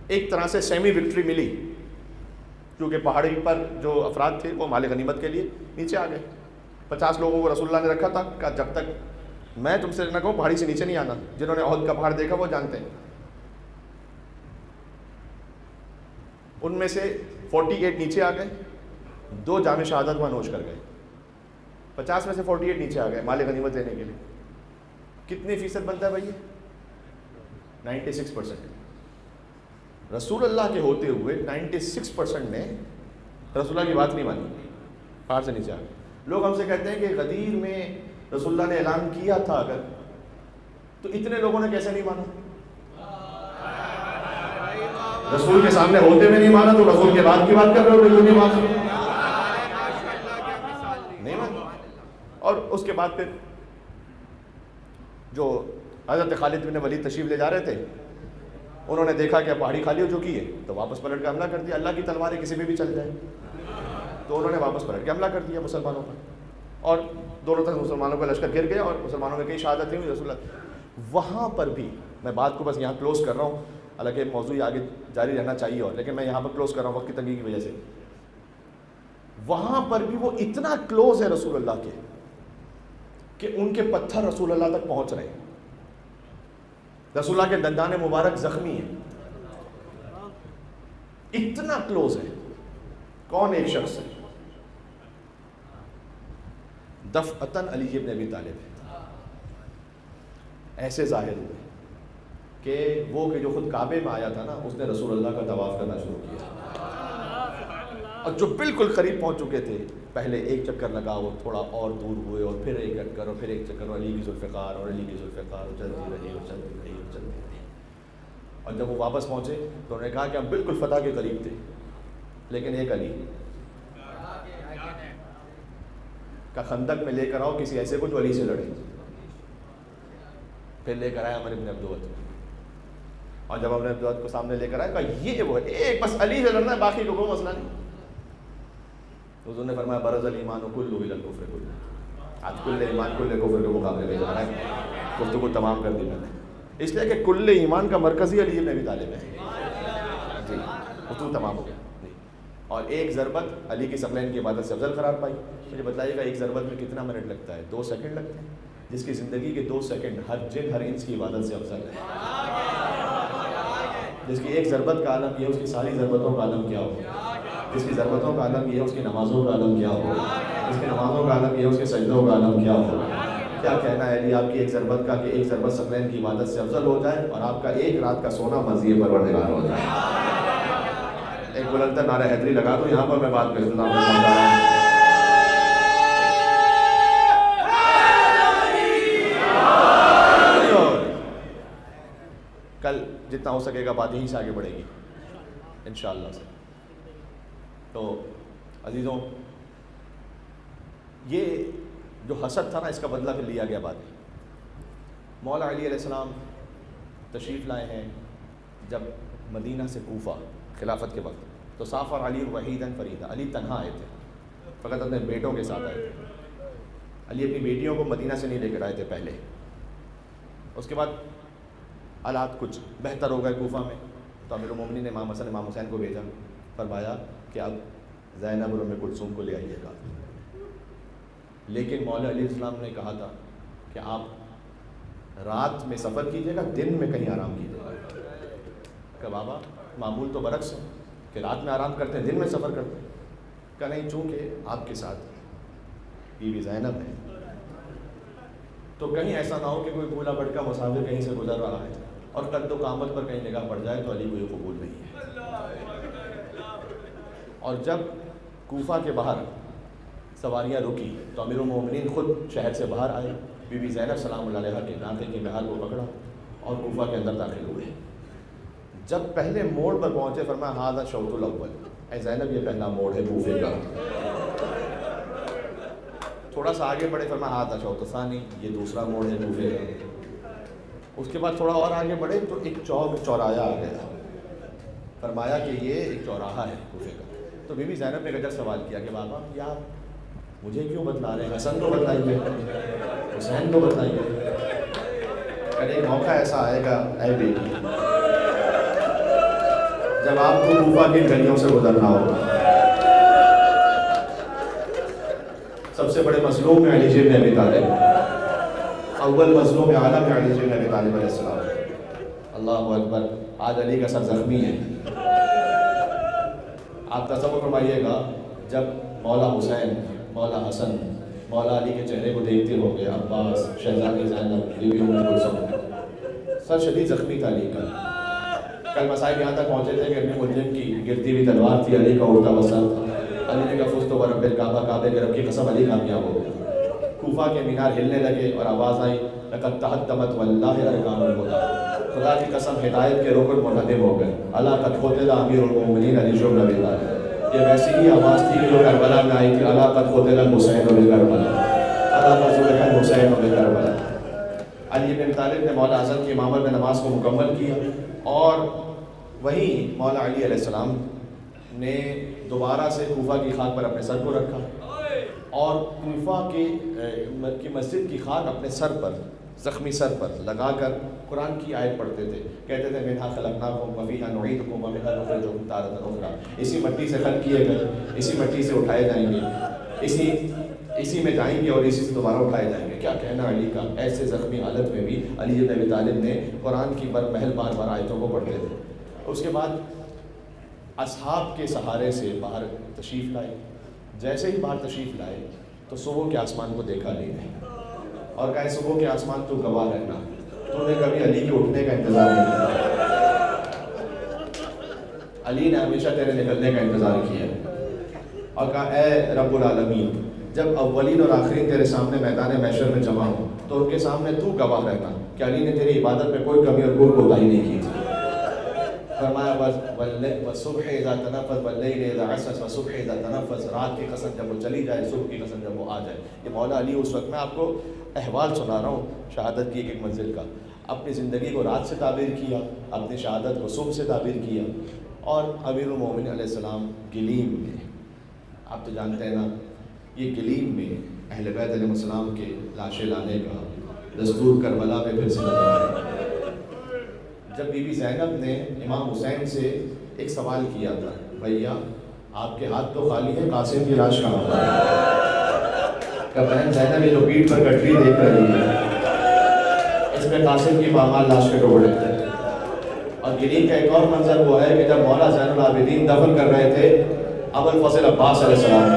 ایک طرح سے سیمی وکٹری ملی کیونکہ پہاڑی پر جو افراد تھے وہ مال غنیمت کے لیے نیچے آ گئے. 50 لوگوں کو رسول اللہ نے رکھا تھا کہ جب تک میں تم سے نہ کہوں پہاڑی سے نیچے نہیں آنا. جنہوں نے احد کا پہاڑ دیکھا وہ جانتے ہیں. ان میں سے 48 نیچے آ گئے, 2 جام شہادت وہاں نوش کر گئے. 50 میں سے 48 نیچے آ گئے مال غنیمت لینے کے لیے. کتنے فیصد بنتا ہے بھائی؟ 96%. رسول اللہ کے ہوتے ہوئے 96% نے رسول اللہ کی بات نہیں مانی, پہاڑ سے نیچے آ گئے. لوگ ہم سے کہتے ہیں کہ غدیر میں رسول اللہ نے اعلان کیا تھا اگر, تو اتنے لوگوں نے کیسے نہیں مانا؟ رسول کے سامنے ہوتے ہوئے نہیں مانا تو رسول کے بعد کی بات کر رہے ہو, نہیں مانا, نہیں مانا. اور اس کے بعد پھر جو حضرت خالد بن ولید تشریف لے جا رہے تھے, انہوں نے دیکھا کہ پہاڑی خالی ہو چکی ہے تو واپس پلٹ کے حملہ کر دیا. اللہ کی تلواریں کسی پہ بھی چل جائے, تو انہوں نے واپس پلٹ کے حملہ کر دیا مسلمانوں پر, اور دونوں طرف مسلمانوں کا لشکر گر گیا اور مسلمانوں میں کئی شہادتیں ہوئی. رسول اللہ وہاں پر بھی, میں بات کو بس یہاں کلوز کر رہا ہوں, حالانکہ موضوع آگے جاری رہنا چاہیے اور, لیکن میں یہاں پر کلوز کر رہا ہوں وقت کی تنگی کی وجہ سے. وہاں پر بھی وہ اتنا کلوز ہے رسول اللہ کے کہ ان کے پتھر رسول اللہ تک پہنچ رہے ہیں. رسول اللہ کے دندان مبارک زخمی ہیں, اتنا کلوز ہے. کون ایک شخص ہے, دفعتاً علی ابن ابی طالب ہے. ایسے ظاہر ہوئے کہ وہ کہ جو خود کعبے میں آیا تھا نا, اس نے رسول اللہ کا طواف کرنا شروع کیا, اور جو بالکل قریب پہنچ چکے تھے پہلے ایک چکر لگاؤ, تھوڑا اور دور ہوئے, اور پھر ایک چکر, اور پھر ایک چکر, علی کی ذوالفقار, اور علی کی ذوالفقار, اور چلتی رہی اور چلتی رہی اور چلتی رہی. اور جب وہ واپس پہنچے تو انہوں نے کہا کہ ہم بالکل فتح کے قریب تھے, لیکن ایک علی کا خندق میں لے کر آؤ کسی ایسے کو جو علی سے لڑے. پھر لے کر آیا عمر ابن عبدود, اور جب عمر ابن عبدود کو سامنے لے کر آیا کہا یہ وہ ہے, ایک بس علی سے لڑنا ہے, باقی کو کوئی مسئلہ نہیں. حضور نے فرمایا برز الایمان کلہ الی الکفر کلہ. آج کل ایمان کل کفر کے مقابلے میں جا رہا ہے. گفتگو تمام کر دی میں نے, اس لیے کہ کل ایمان کا مرکزی علی ابن ابی طالب ہے. جی گفتگو تمام ہو گیا. اور ایک ضربت علی کی ثقلین کی عبادت سے افضل قرار پائی. مجھے بتائیے گا ایک ضربت میں کتنا منٹ لگتا ہے؟ 2 سیکنڈ لگتے ہیں. جس کی زندگی کے 2 سیکنڈ ہر جن ہر انس کی عبادت سے افضل ہے. جس کی ایک ضربت کا عالم یہ ہے, اس کی ساری ضربتوں کا عالم کیا ہو. جس کی ضربتوں کا عالم یہ ہے, اس کی نمازوں کا عالم کیا ہو. جس کی نمازوں کا عالم یہ ہے, اس کے سجدوں کا عالم کیا ہو. کیا کہنا ہے علی آپ کی ایک ضربت کا کہ ایک ضربت ثقلین کی عبادت سے افضل ہو جائے, اور آپ کا ایک رات کا سونا مرضی پروردگار ہو جائے. ایک بلند نعرہ حیدری لگا دو یہاں پر, میں بات کر رہا ہوں. کل جتنا ہو سکے گا بات یہیں سے آگے بڑھے گی انشاءاللہ سے. تو عزیزوں, یہ جو حسد تھا نا, اس کا بدلہ پھر لیا گیا بعد میں. مولا علی علیہ السلام تشریف لائے ہیں جب مدینہ سے کوفہ خلافت کے وقت, تو سافر علی وحیداً فریدا, علی تنہا آئے تھے, فقط اپنے بیٹوں کے ساتھ آئے تھے. علی اپنی بیٹیوں کو مدینہ سے نہیں لے کر آئے تھے پہلے. اس کے بعد حالات کچھ بہتر ہو گئے کوفہ میں, تو امیر المومنین نے امام حسن امام حسین کو بھیجا, فرمایا کہ اب زینب اور ام کلثوم کو لے آئیے گا. لیکن مولا علیہ السلام نے کہا تھا کہ آپ رات میں سفر کیجیے گا, دن میں کہیں آرام کیجیے گا. کہ بابا معمول تو برعکس ہے کہ رات میں آرام کرتے ہیں, دن میں سفر کرتے ہیں. کہ نہیں, چونکہ آپ کے ساتھ بیوی زینب ہے تو کہیں ایسا نہ ہو کہ کوئی بھولا بھٹکا مسافر کہیں سے گزر رہا ہے اور قد و قامت پر کہیں نگاہ پڑ جائے تو علی کو یہ قبول نہیں ہے. اور جب کوفہ کے باہر سواریاں رکی تو امیر المومنین خود شہر سے باہر آئے, بی بی زینب سلام اللہ علیہا کے ناطے کی بحال کو پکڑا اور کوفہ کے اندر داخل ہوئے. جب پہلے موڑ پر پہنچے فرمایا ھذا الشوط الاول, اے زینب یہ پہلا موڑ ہے کوفے کا. تھوڑا سا آگے بڑھے فرمایا ھذا الشوط الثانی, یہ دوسرا موڑ ہے کوفے کا. اس کے بعد تھوڑا اور آگے بڑھے تو ایک چورایا آ گیا, فرمایا کہ یہ ایک چوراہا ہے کوفے کا. تو بی بی زینب نے گجر سوال کیا کہ بابا کیا مجھے کیوں بتلا رہے ہیں؟ حسن کو بتلائیے، حسین کو بتلائیے. ایک موقع ایسا آئے گا اے بیٹی جب آپ کو کوفہ کی گلیوں سے گزرنا ہوگا. سب سے بڑے مظلوم میں علی بن ابی طالب، اول مظلوم عالم علی بن ابی طالب علیہ السلام. اللہ اکبر. آج علی کا سر زخمی ہے. آپ تصور فرمائیے گا جب مولا حسین، مولا حسن، مولا علی کے چہرے کو دیکھتے ہو گے، عباس، شہزادی زینب، بی بی ام کلثوم، سر شدید زخمی تھا علی کا. کل مسائل یہاں تک پہنچے تھے کہ ابن ملجم کی گرتی ہوئی تلوار تھی، علی کا اڑتا ہوا سر تھا. علی نے کہا فزت برب الکعبہ، کعبے کے رب کی قسم علی کامیاب ہو گیا. کوفہ کے مینار ہلنے لگے اور آواز آئی لقد تحطمت واللہ ارکان الہدی، خدا کی قسم ہدایت کے رکن منہدم ہو گئے. الا قد قتل امیر المؤمنین علی بن ابی طالب. یہ ویسی ہی آواز تھی کہ جو کربلا میں آئی تھی، الا قد قتل الحسین بکربلا، الا قد ذبح الحسین بکربلا. علی بن طالب نے مولا حسن کی امامت میں نماز کو مکمل کیا اور وہیں مولا علی علیہ السلام نے دوبارہ سے کوفہ کی خاک پر اپنے سر کو رکھا اور کوفہ کی مسجد کی خاک اپنے سر پر، زخمی سر پر لگا کر قرآن کی آیت پڑھتے تھے. کہتے تھے منہا خلقناکم وفیہا نعیدکم ومنہا نخرجکم تارۃ اخری. اسی مٹی سے خلق کیے گئے، اسی مٹی سے اٹھائے جائیں گے، اسی میں جائیں گے اور اسی سے دوبارہ اٹھائے جائیں گے. کیا کہنا علی کا. ایسے زخمی حالت میں بھی علی بن ابی طالب نے قرآن کی برمحل بار بار آیتوں کو پڑھتے تھے. اس کے بعد اصحاب کے سہارے سے باہر تشریف لائے. جیسے ہی باہر تشریف لائے تو صبح کے آسمان کو دیکھا علی نے اور کہا صبح کے آسمان تو گواہ رہنا، تو نے کبھی علی کے اٹھنے کا انتظار نہیں کیا. علی نے ہمیشہ تیرے نکلنے کا انتظار کیا اور کہا اے رب العالمین، جب اولین اور آخرین تیرے سامنے میدان محشر میں جمع ہوں تو ان کے سامنے تو گواہ رہنا کہ علی نے تیری عبادت میں کوئی کمی اور کوئی کوتاہی نہیں کی تھی. فرمایا وصبح اذا تنفس واللیل اذا عسعس وصبح اذا تنفس، رات کی قسم جب وہ چلی جائے، صبح کی قسم جب وہ آ جائے. یہ مولا علی اس وقت میں آپ کو احوال سنا رہا ہوں شہادت کی ایک منزل کا. اپنی زندگی کو رات سے تعبیر کیا، اپنی شہادت کو صبح سے تعبیر کیا. اور امیر المومنین علیہ السلام گلیم میں، آپ تو جانتے ہیں نا، یہ گلیم میں اہل بیت علیہ السلام کے لاشیں لانے کا دستور کربلا میں پھر سے لگا. جب بی بی زینب نے امام حسین سے ایک سوال کیا تھا، بھیا آپ کے ہاتھ تو خالی ہیں، قاسم کی لاش کہاں پر؟ کہ بہن زینب یہ جو پیٹھ پر گٹری دیکھ رہی ہے اس میں قاسم کی پامال لاش کے ٹکڑے تھے. اور گلیم کا ایک اور منظر وہ ہے کہ جب مولا زین العابدین دفن کر رہے تھے ابوالفضل عباس علیہ السلام،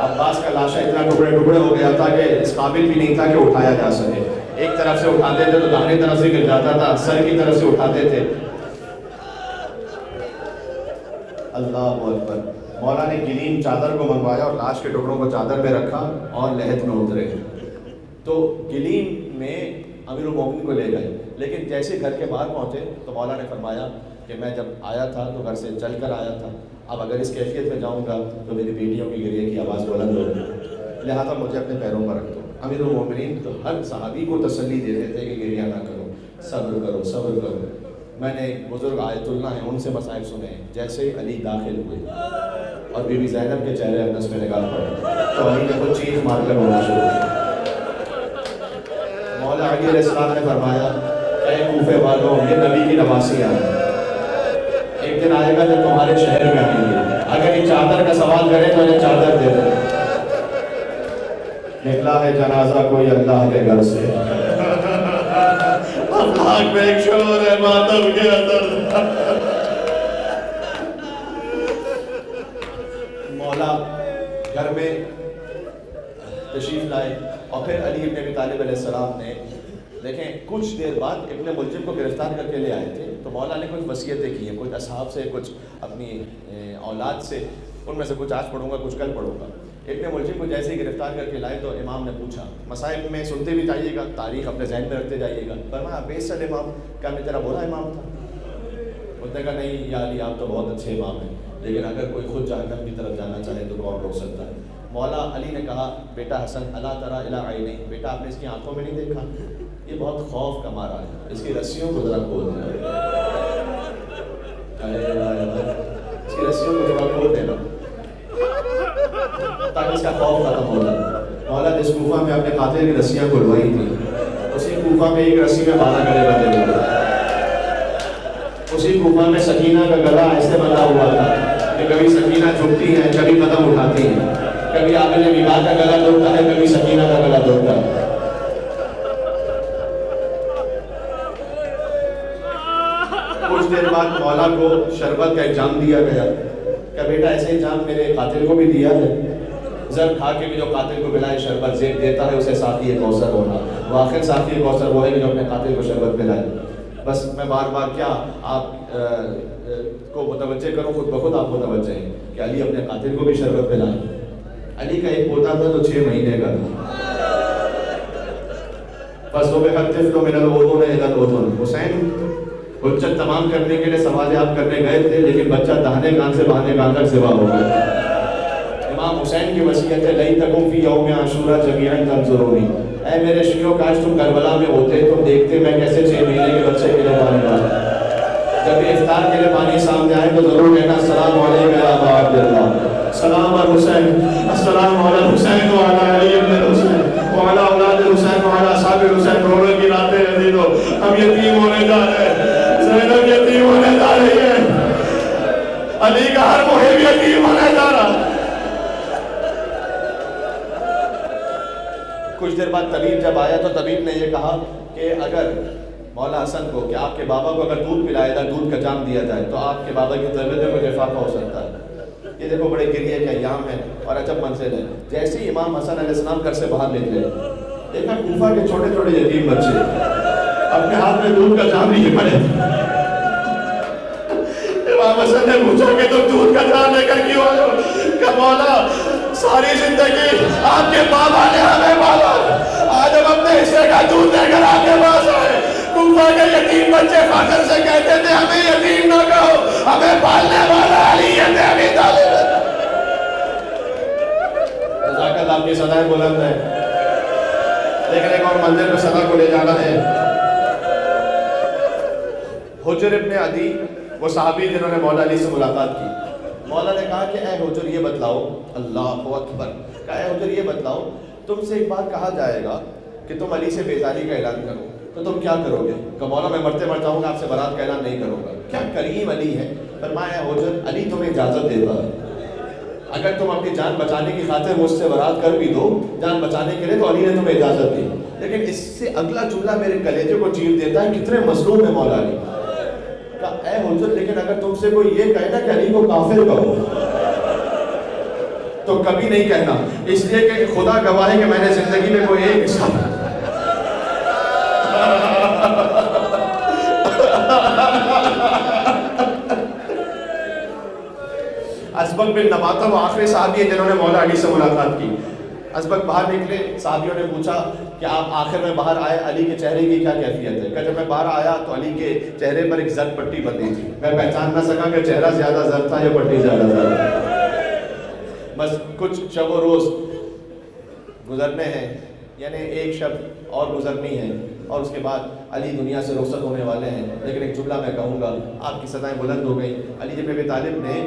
عباس کا لاشا اتنا ٹکڑے ٹکڑے ہو گیا تھا کہ اس قابل بھی نہیں تھا کہ اٹھایا جا سکے. ایک طرف سے اٹھاتے تھے تو داہنی طرف سے گر جاتا تھا، سر کی طرف سے اٹھاتے تھے. اللہ اکبر. مولا نے گلیم چادر کو منگوایا اور لاش کے ٹکڑوں کو چادر میں رکھا اور لحد میں اترے. تو گلیم میں امیر المومنین کو لے گئے، لیکن جیسے گھر کے باہر پہنچے تو مولا نے فرمایا کہ میں جب آیا تھا تو گھر سے چل کر آیا تھا، اب اگر اس کیفیت میں جاؤں گا تو میری بیٹیوں کی گریے کی آواز بلند ہوگی، لہٰذا مجھے اپنے پیروں پر رکھ دو. امیر المومنین تو ہر صحابی کو تسلی دیتے تھے کہ گریہ نہ کرو، صبر کرو صبر کرو. میں نے بزرگ آیت اللہ ہیں ان سے مسائل سنے. جیسے ہی علی داخل ہوئے اور بی بی زینب کے چہرے اقدس میں نگاہ پڑے تو علی نے خود چیخ مار کر رونا شروع کیا. مولا علی علیہ السلام نے فرمایا اے کوفے والوں، یہ نبی کی نواسیاں ہیں، ایک دن آئے گا جب تمہارے شہر میں آئیں گے، اگر یہ چادر کا سوال کریں تو انہیں چادر دے دیں. نکلا ہے جنازہ کوئی اللہ کے گھر سے، افلاک میں ایک شور ہے ماتم کے اندر. مولا گھر میں تشریف لائے اور پھر علی بن ابی طالب علیہ السلام نے دیکھیں کچھ دیر بعد ابن ملجم کو گرفتار کر کے لے آئے تھے. تو مولا نے کچھ وصیتیں کی ہیں، کچھ اصحاب سے، کچھ اپنی اولاد سے، ان میں سے کچھ آج پڑھوں گا کچھ کل پڑھوں گا. ابن ملجم کو جیسے ہی گرفتار کر کے لائے تو امام نے پوچھا، مسائل میں سنتے بھی جائیے گا، تاریخ اپنے ذہن میں رکھتے جائیے گا. فرمایا بیسل امام، کیا میں تیرا برا امام تھا؟ اس نے کہا نہیں یا علی آپ تو بہت اچھے امام ہیں، لیکن اگر کوئی خود جہنم کی طرف جانا چاہے تو کون روک سکتا ہے. مولا علی نے کہا بیٹا حسن الا تری الی عینی، بیٹا آپ نے اس کی آنکھوں میں نہیں دیکھا؟ یہ بہت خوف کا مارا ہے، اس کی رسیوں کو ذرا کھول دینا، اس کی رسیوں کو ذرا کھول دینا. تاکہ اس کا خوف ختم ہو جائے. مولا جس کوفہ میں اپنے قاتل کی رسیاں کھلوائی تھی اسی کوفہ میں ایک رسی میں 12 گلے بندے ہوئے. اسی کوفہ میں سکینہ کا گلا ایسے بندھا ہوا تھا کہ کبھی سکینہ جھکتی ہے, کبھی قدم اٹھاتی ہے, کبھی عامل بیوہ کا گلا دھوتا ہے, کبھی سکینہ کا گلا دھوتا ہے. کچھ دیر بعد مولا کو شربت کا ایگزام دیا گیا کہ بیٹا ایسے ایگزام میرے قاتل کو بھی دیا ہے, زر کھا کے بھی جو قاتل کو پلائے شربت زیب دیتا ہے اسے ساتھی کوثر ہونا. واخر ساتھی کوثر وہ ہے کہ جو اپنے قاتل کو شربت پلائے. بس میں بار بار کیا آپ کو متوجہ کروں, خود بخود آپ متوجہ ہیں کہ علی اپنے قاتل کو بھی شربت پلائے. علی کا ایک پوتا تھا جو 6 مہینے کا تھا. بس وہ بےحد من الوضون الى الوضون. حسین حجت تمام کرنے کے لیے سوالات کرنے گئے تھے لیکن بچہ دہنے کان سے بہانے کان تک سوا ہو گیا. امام حسین کی وصیت ہے لیتکم فی یوم عاشورا جمیعا تنظرونی. اے میرے شیعوں کاش تم کربلا میں ہوتے تم دیکھتے میں کیسے 6 مہینے کے بچے کے لیے پانی ڈالتا. جب افطار کے لیے پانی سامنے آئے تو ضرور کہنا السلام علیکم یا ابا عبداللہ, السلام علی حسین, السلام علی حسین وعلی علی ابن حسین وعلی اولاد حسین وعلی اصحاب حسین. رونے کی راتیں عزیزو, ہم یتیم ہونے جا رہے ہیں, زینب یتیم ہونے جا رہی ہے, علی کا ہر محب یتیم ہونے جا رہا. کچھ دیر بعد طبیب جب آیا تو طبیب نے یہ کہا کہ اگر مولا حسن کو کہ آپ کے بابا کو اگر دودھ پلایا جائے, دودھ کا جام دیا جائے تو آپ کے بابا کی طبیعت میں افاقہ ہو سکتا ہے. یہ دیکھو بڑے گریے کے ایام ہیں اور عجب منزل ہے. جیسے ہی امام حسن علیہ السلام گھر سے باہر نکلے دیکھا کوفہ کے چھوٹے چھوٹے یتیم بچے اپنے ہاتھ میں دودھ کا جام لیے پڑے. امام حسن نے پوچھا کہ تم دودھ کا جام لے کر کیوں آئے ہو؟ کہ مولا ساری زندگی آپ کے بابا نے ہمیں پالا, آج ہم اپنے حصے کا دودھ لے کر آپ کے پاس آئے. کوفہ کے یتیم بچے فخر سے کہتے تھے ہمیں یتیم نہ کہو, ہمیں پالنے والا علی ابن ابی طالب ہے. جزاک اللہ, آپ کی صدائیں بلند ہے لیکن ایک اور منزل پہ صدا کو لے جانا ہے. حجر ابن عدی وہ صحابی جنہوں نے مولا علی سے ملاقات کی. مولا نے کہا کہ اے حجر یہ بتلاؤ, اللہ اکبر, کہا اے حجر یہ بتلاؤ تم سے ایک بار کہا جائے گا کہ تم علی سے بیزاری کا اعلان کرو تو تم کیا کرو گے؟ کہ مولا میں مرتے مرتا ہوں گا آپ سے برات کا اعلان نہیں کروں گا. کیا کریم علی ہے. فرمایا حجر علی تمہیں اجازت دیتا ہے, اگر تم اپنی جان بچانے کی خاطر مجھ سے برات کر بھی دو جان بچانے کے لیے تو علی نے تمہیں اجازت دی. لیکن اس سے اگلا جملہ میرے کلیجے کو چیر دیتا ہے, کتنے مظلوم ہے مولا علی. کہا اے حجر لیکن اگر تم سے کوئی یہ کہے نا کہ علی کو کافر کہو تو کبھی نہیں کہنا, اس لیے کہ خدا گواہ ہے کہ میں نے زندگی میں کوئی ایک حصہ اسبق بن نباتہ وہ آخری صحابی ہے جنہوں نے مولا علی سے ملاقات کی. اسبق باہر نکلے, صحابیوں نے پوچھا کہ آپ آخر میں باہر آئے, علی کے چہرے کی کیا کیفیت ہے؟ کہ جب میں باہر آیا تو علی کے چہرے پر ایک زرد پٹی بندھی تھی, میں پہچان نہ سکا کہ چہرہ زیادہ زرد تھا یا پٹی زیادہ زرد. بس کچھ شب و روز گزرنے ہیں, یعنی ایک شب اور گزرنی ہے اور اس کے بعد علی دنیا سے رخصت ہونے والے ہیں. لیکن ایک جملہ میں کہوں گا, آپ کی صدائیں بلند ہو گئیں. علی ابن ابی طالب نے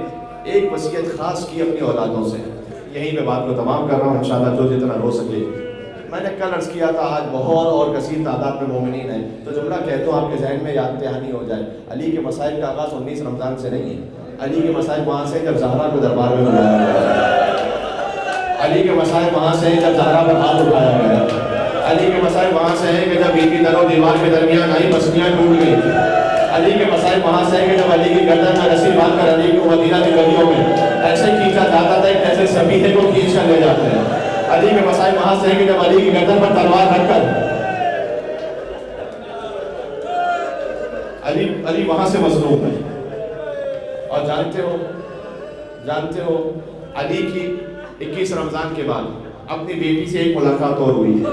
ایک وصیت خاص کی اپنی اولادوں سے. یہیں پہ بات کو تمام کر رہا ہوں انشاءاللہ جو جتنا ہو سکے. میں نے کل عرض کیا تھا آج بہت اور کثیر تعداد میں مومنین ہیں تو جملہ کہتا ہوں آپ کے ذہن میں یاد دہانی ہو جائے. علی کے مسائل کا آغاز 19 رمضان سے نہیں ہے, علی کے مسائل وہاں سے جب زہرا کو دربار میں بلایا گیا. علی کے مسائل وہاں سے جب زہرا پر ہاتھ اٹھایا گیا. علی کے مسائل وہاں سے ہیں کہ جب بیوی در و دیوار کے درمیان آئی بستیاں ٹوٹ گئی. علی کے مسائل وہاں سے ہیں کہ جب علی کی گردن میں رسی باندھ کر علی کو مدینہ کی گلیوں میں ایسے کھینچا جاتا تھا کہ ایسے سبیحے کو کھینچ کر لے جاتے ہیں. علی کے مسائل وہاں سے ہیں کہ جب علی کی گردن پر تلوار رکھ کر علی وہاں سے مظلوم ہے. اور جانتے ہو علی کی 21 رمضان کے بعد اپنی بیٹی سے ایک ملاقات اور ہوئی ہے,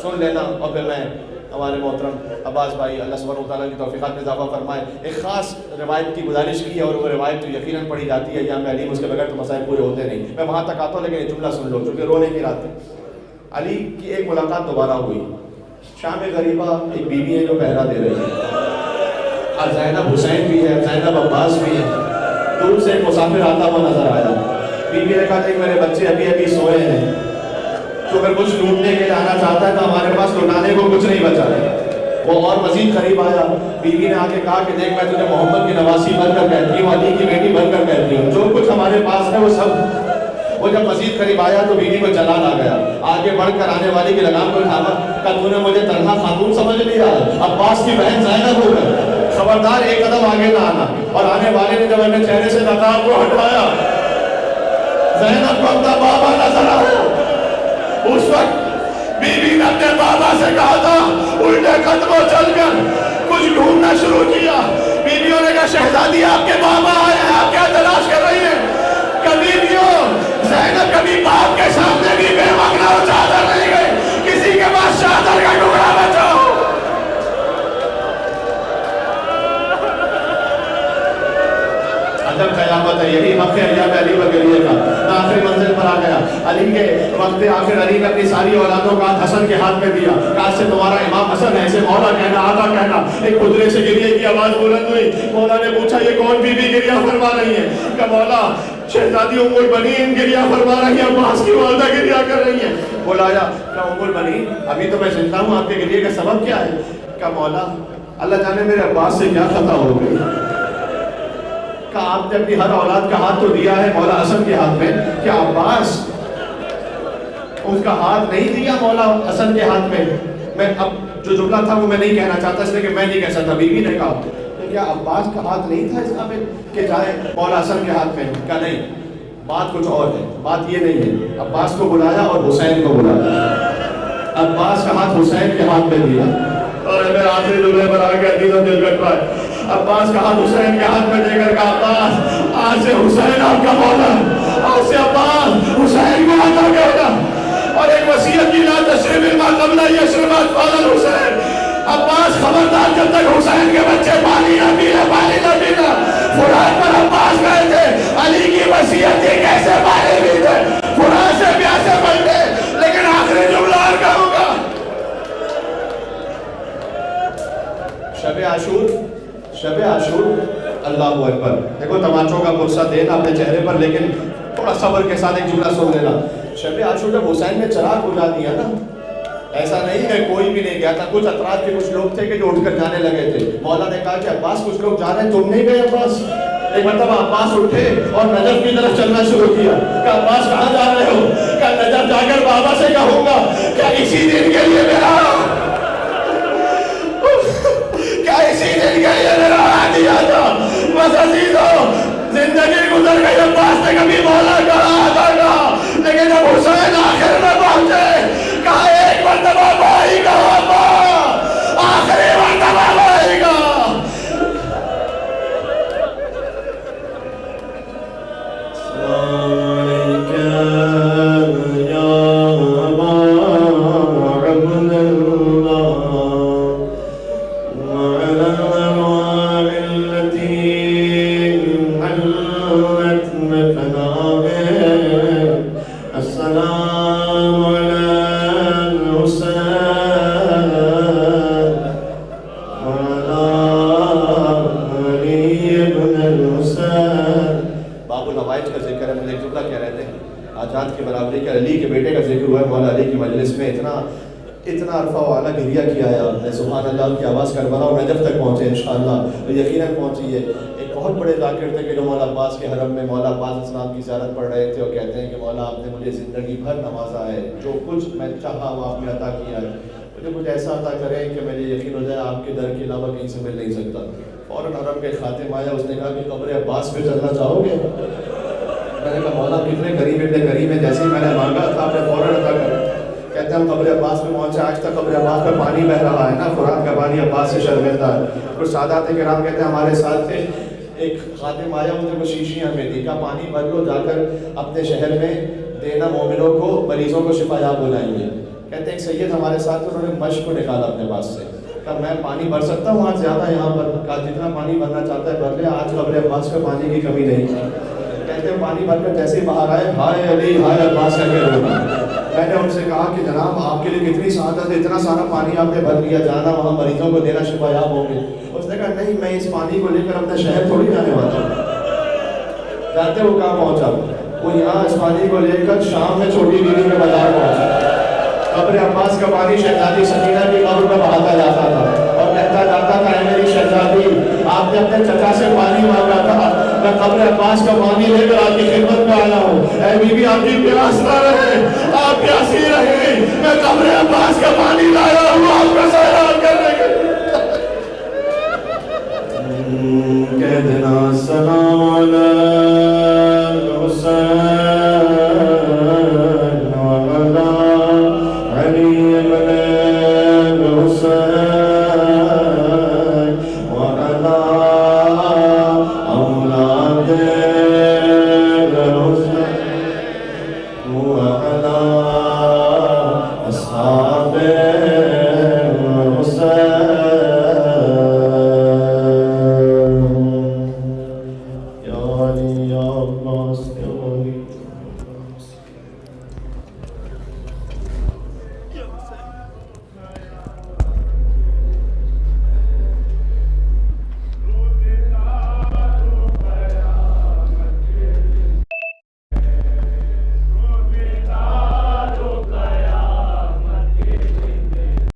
سن لینا. اور پھر میں ہمارے محترم عباس بھائی اللہ سبحانہ و تعالیٰ کی توفیقات میں اضافہ فرمائے ایک خاص روایت کی گزارش کی ہے, اور وہ روایت تو یقیناً پڑھی جاتی ہے یا میں علی اس کے بغیر تو مسائل پورے ہوتے نہیں. میں وہاں تک آتا ہوں لیکن یہ جملہ سن لو چونکہ رونے کی رات ہے. علی کی ایک ملاقات دوبارہ ہوئی. شام غریبہ ایک بیوی ہے جو پہرا دے رہی ہے, اور زینب حسین بھی ہے, زینب عباس بھی ہے. دور سے ایک مسافر آتا ہوا نظر آیا. بیوی نے کہا کہ میرے بچے ابھی ابھی سوئے ہیں، تو اگر کچھ لوٹنے کے لیے آنا چاہتا ہے تو ہمارے پاس لوٹانے کو کچھ نہیں بچا ہے۔ وہ اور مزید قریب آیا، بیوی نے آ کے کہا کہ دیکھ میں تجھے محمد کی نواسی بن کر کہتی ہوں، علی کی بیٹی بن کر کہتی ہوں، جو کچھ ہمارے پاس ہے وہ سب۔ وہ جب مزید قریب آیا تو بیوی کو جلال آ گیا، آگے بڑھ کر آنے والی کی لگام کو اٹھایا، کہ تو نے مجھے تنہا خاتون سمجھ لیا، عباس کی بہن زینب ہو گئی، خبردار ایک قدم آگے نہ آنا۔ اور آنے والے نے جب اپنے چہرے سے نقاب کو ہٹایا، زینب کو اپنا بابا نظر آیا۔ اس وقت بیوی نے اپنے بابا سے کہا تھا، الٹے قدموں چل کر کچھ ڈھونڈنا شروع کیا۔ بیویوں نے کہا شہزادی آپ کے بابا آئے ہیں، آپ کیا تلاش کر رہی ہیں؟ بیویوں زینب کبھی باپ کے سامنے بھی بے مغنا و چادر نہیں گئی، کسی کے پاس چادر کا ٹکڑا بچا ہو۔ عجب قیامت ہے، یہی وقت ایام علی بکریہ کا۔ آخری منزل پر آ گیا، علی کے وقت آخر علی نے اپنی ساری اولادوں کا حسن کے ہاتھ میں دیا، کہا سے تمہارا امام حسن ہے، اسے مولا کہنا، آقا کہنا۔ ایک حجرے سے گریے کی آواز بلند ہوئی، مولا نے پوچھا یہ کون بی بی گریہ فرما رہی ہے؟ کہ مولا شہزادی ام البنین گریہ فرما رہی ہے، عباس کی والدہ گریہ کر رہی ہے۔ بولایا کہ ام البنین ابھی تو میں زندہ ہوں، آپ کے گریہ کا سبب کیا ہے؟ کہ مولا اللہ جانے میرے عباس سے کیا خطا ہو گئی، کہ آپ نے اپنی ہر اولاد کا ہاتھ تو دیا ہے مولا حسن کے ہاتھ میں، کہ عباس اس کا ہاتھ نہیں دیا مولا حسن کے ہاتھ میں؟ میں اب جو جملہ تھا وہ میں نہیں کہنا چاہتا، اس لیے کہ میں نہیں کہہ سکتا، بیوی نے کہا کہ کیا عباس کا ہاتھ نہیں تھا اس قابل کہ جائے مولا حسن کے ہاتھ میں؟ کہا نہیں، بات کچھ اور ہے، بات یہ نہیں ہے۔ عباس کو بلایا اور حسین کو بلایا، عباس کا ہاتھ حسین کے ہاتھ میں دیا، اور میرے آخری جملے پر آ کے دل و دل کٹ رہا ہے۔ عباس کا ہاتھ حسین کے ہاتھ میں دے کر کہا عباس آج سے حسین آپ کا مولا، آج سے عباس حسین کو عطا کرنا۔ اور ایک وصیت کی لا تشرب ما قبل یشرب اطفال الحسین، عباس خبردار جب تک حسین کے بچے پانی نہ پینا، پانی نہ پینا۔ فرات پر عباس گئے تھے، علی کی وصیت تھی کیسے پانی پیتے، فرات سے پیاسے بنتے، لیکن آخری جملہ اور کہوں گا، شب عاشور، شب عاشور، اللہ اکبر۔ دیکھو تماچوں کا غصہ دینا اپنے چہرے پر، لیکن تھوڑا صبر کے ساتھ ایک جملہ سن لینا۔ شب عاشور جب حسین نے چراغ بجھا دیا نا، ایسا نہیں ہے کوئی بھی نہیں گیا تھا، کچھ اطراف کے کچھ لوگ تھے کہ جو اٹھ کر جانے لگے تھے۔ مولا نے کہا کہ عباس کچھ لوگ جا رہے ہیں، تم نہیں گئے عباس؟ ایک مرتبہ عباس اٹھے اور نجف کی طرف چلنا شروع کیا، کہ عباس کہاں جا رہے ہو؟ کہ نجف جا کر بابا سے کہوں گا کہ اسی دن کے لیے میرا اسی دن کے لیے میرا ہاتھ دیا تھا۔ بس عزیزو زندگی گزر گئی، عباس نے کبھی مولا کہا کہا، لیکن جب حسین آخر میں پہنچے کہا ایک مرتبہ بھائی کا ابا، آخری مرتبہ بھائی کا۔ علی کے بیٹے کا ذکر ہوا ہے، مولا علی کی مجلس میں اتنا عرفہ و اعلیٰ گریہ کیا ہے آپ نے، سبحان اللہ، کی آواز کربلا اور نجف تک پہنچے انشاءاللہ، یقیناً پہنچی ہے۔ ایک بہت بڑے ذاکر تھے کہ جو مولا عباس کے حرم میں مولا عباس اسلام کی زیارت پڑھ رہے تھے، اور کہتے ہیں کہ مولا آپ نے مجھے زندگی بھر نوازا ہے، جو کچھ میں چاہا وہ آپ نے عطا کیا ہے، مجھے کچھ ایسا عطا کریں کہ مجھے یقین ہو جائے آپ کے در کے علاوہ کہیں سے مل نہیں سکتا۔ فوراً حرم کے خاتم آیا، اس نے کہا کہ قبر عباس پہ چلنا چاہو گے؟ میں نے کہا مولا کتنے قریب ہیں، جیسے ہی میں نے مانگا تھا آپ نے فوراً عطا کر۔ کہتے ہیں ہم قبر عباس میں پہنچے، آج تک قبر عباس پہ پانی بہ رہا ہے نا، فرات کا پانی عباس سے شرمندہ ہے۔ کچھ سادات کرام کہتے ہیں ہمارے ساتھ تھے، ایک خادم آیا، مجھے کچھ شیشیاں میں دی، کہا پانی بھر لو، جا کر اپنے شہر میں دینا، مومنوں کو مریضوں کو شفا یاب ہو جائیں گے۔ کہتے ہیں ایک سید ہمارے ساتھ تھے، انہوں نے مشق کو نکالا اپنے پاس سے، کہا میں پانی بھر سکتا ہوں آج زیادہ یہاں پر؟ کہا جتنا پانی بھرنا چاہتا ہے بھر لے، آج قبر عباس پہ پانی کی کمی نہیں تھی۔ کہتے ہیں پانی بھر کر جیسے ہی باہر آئے، ہائے علی ہائے عباس کر کے رونا۔ میں نے ان سے کہا کہ جناب آپ کے لیے کتنی سعادت ہے، اتنا سارا پانی آپ نے بھر لیا، جانا وہاں مریضوں کو دینا، شفا یاب ہوں گے۔ اس نے کہا نہیں، میں اس پانی کو لے کر اپنا شہر تھوڑی جانے والا ہوں۔ جانتے وہ کہاں پہنچا؟ وہ یہاں اس پانی کو لے کر شام میں چھوٹی بیوی میں بازار پہنچا. قبر عباس کا پانی شہزادی سکینہ کی قبر میں بہاتا جاتا تھا اور کہتا جاتا تھا اے میری شہزادی آپ نے اپنے چچا سے پانی مانگا تھا, میں قبر عباس کا پانی لے کر آپ کی خدمت میں آیا ہوں. اے بیوی آپ کی پیاس نہ رہے, آپ پیاسی رہے, میں قبر عباس کا پانی لایا ہوں آپ کا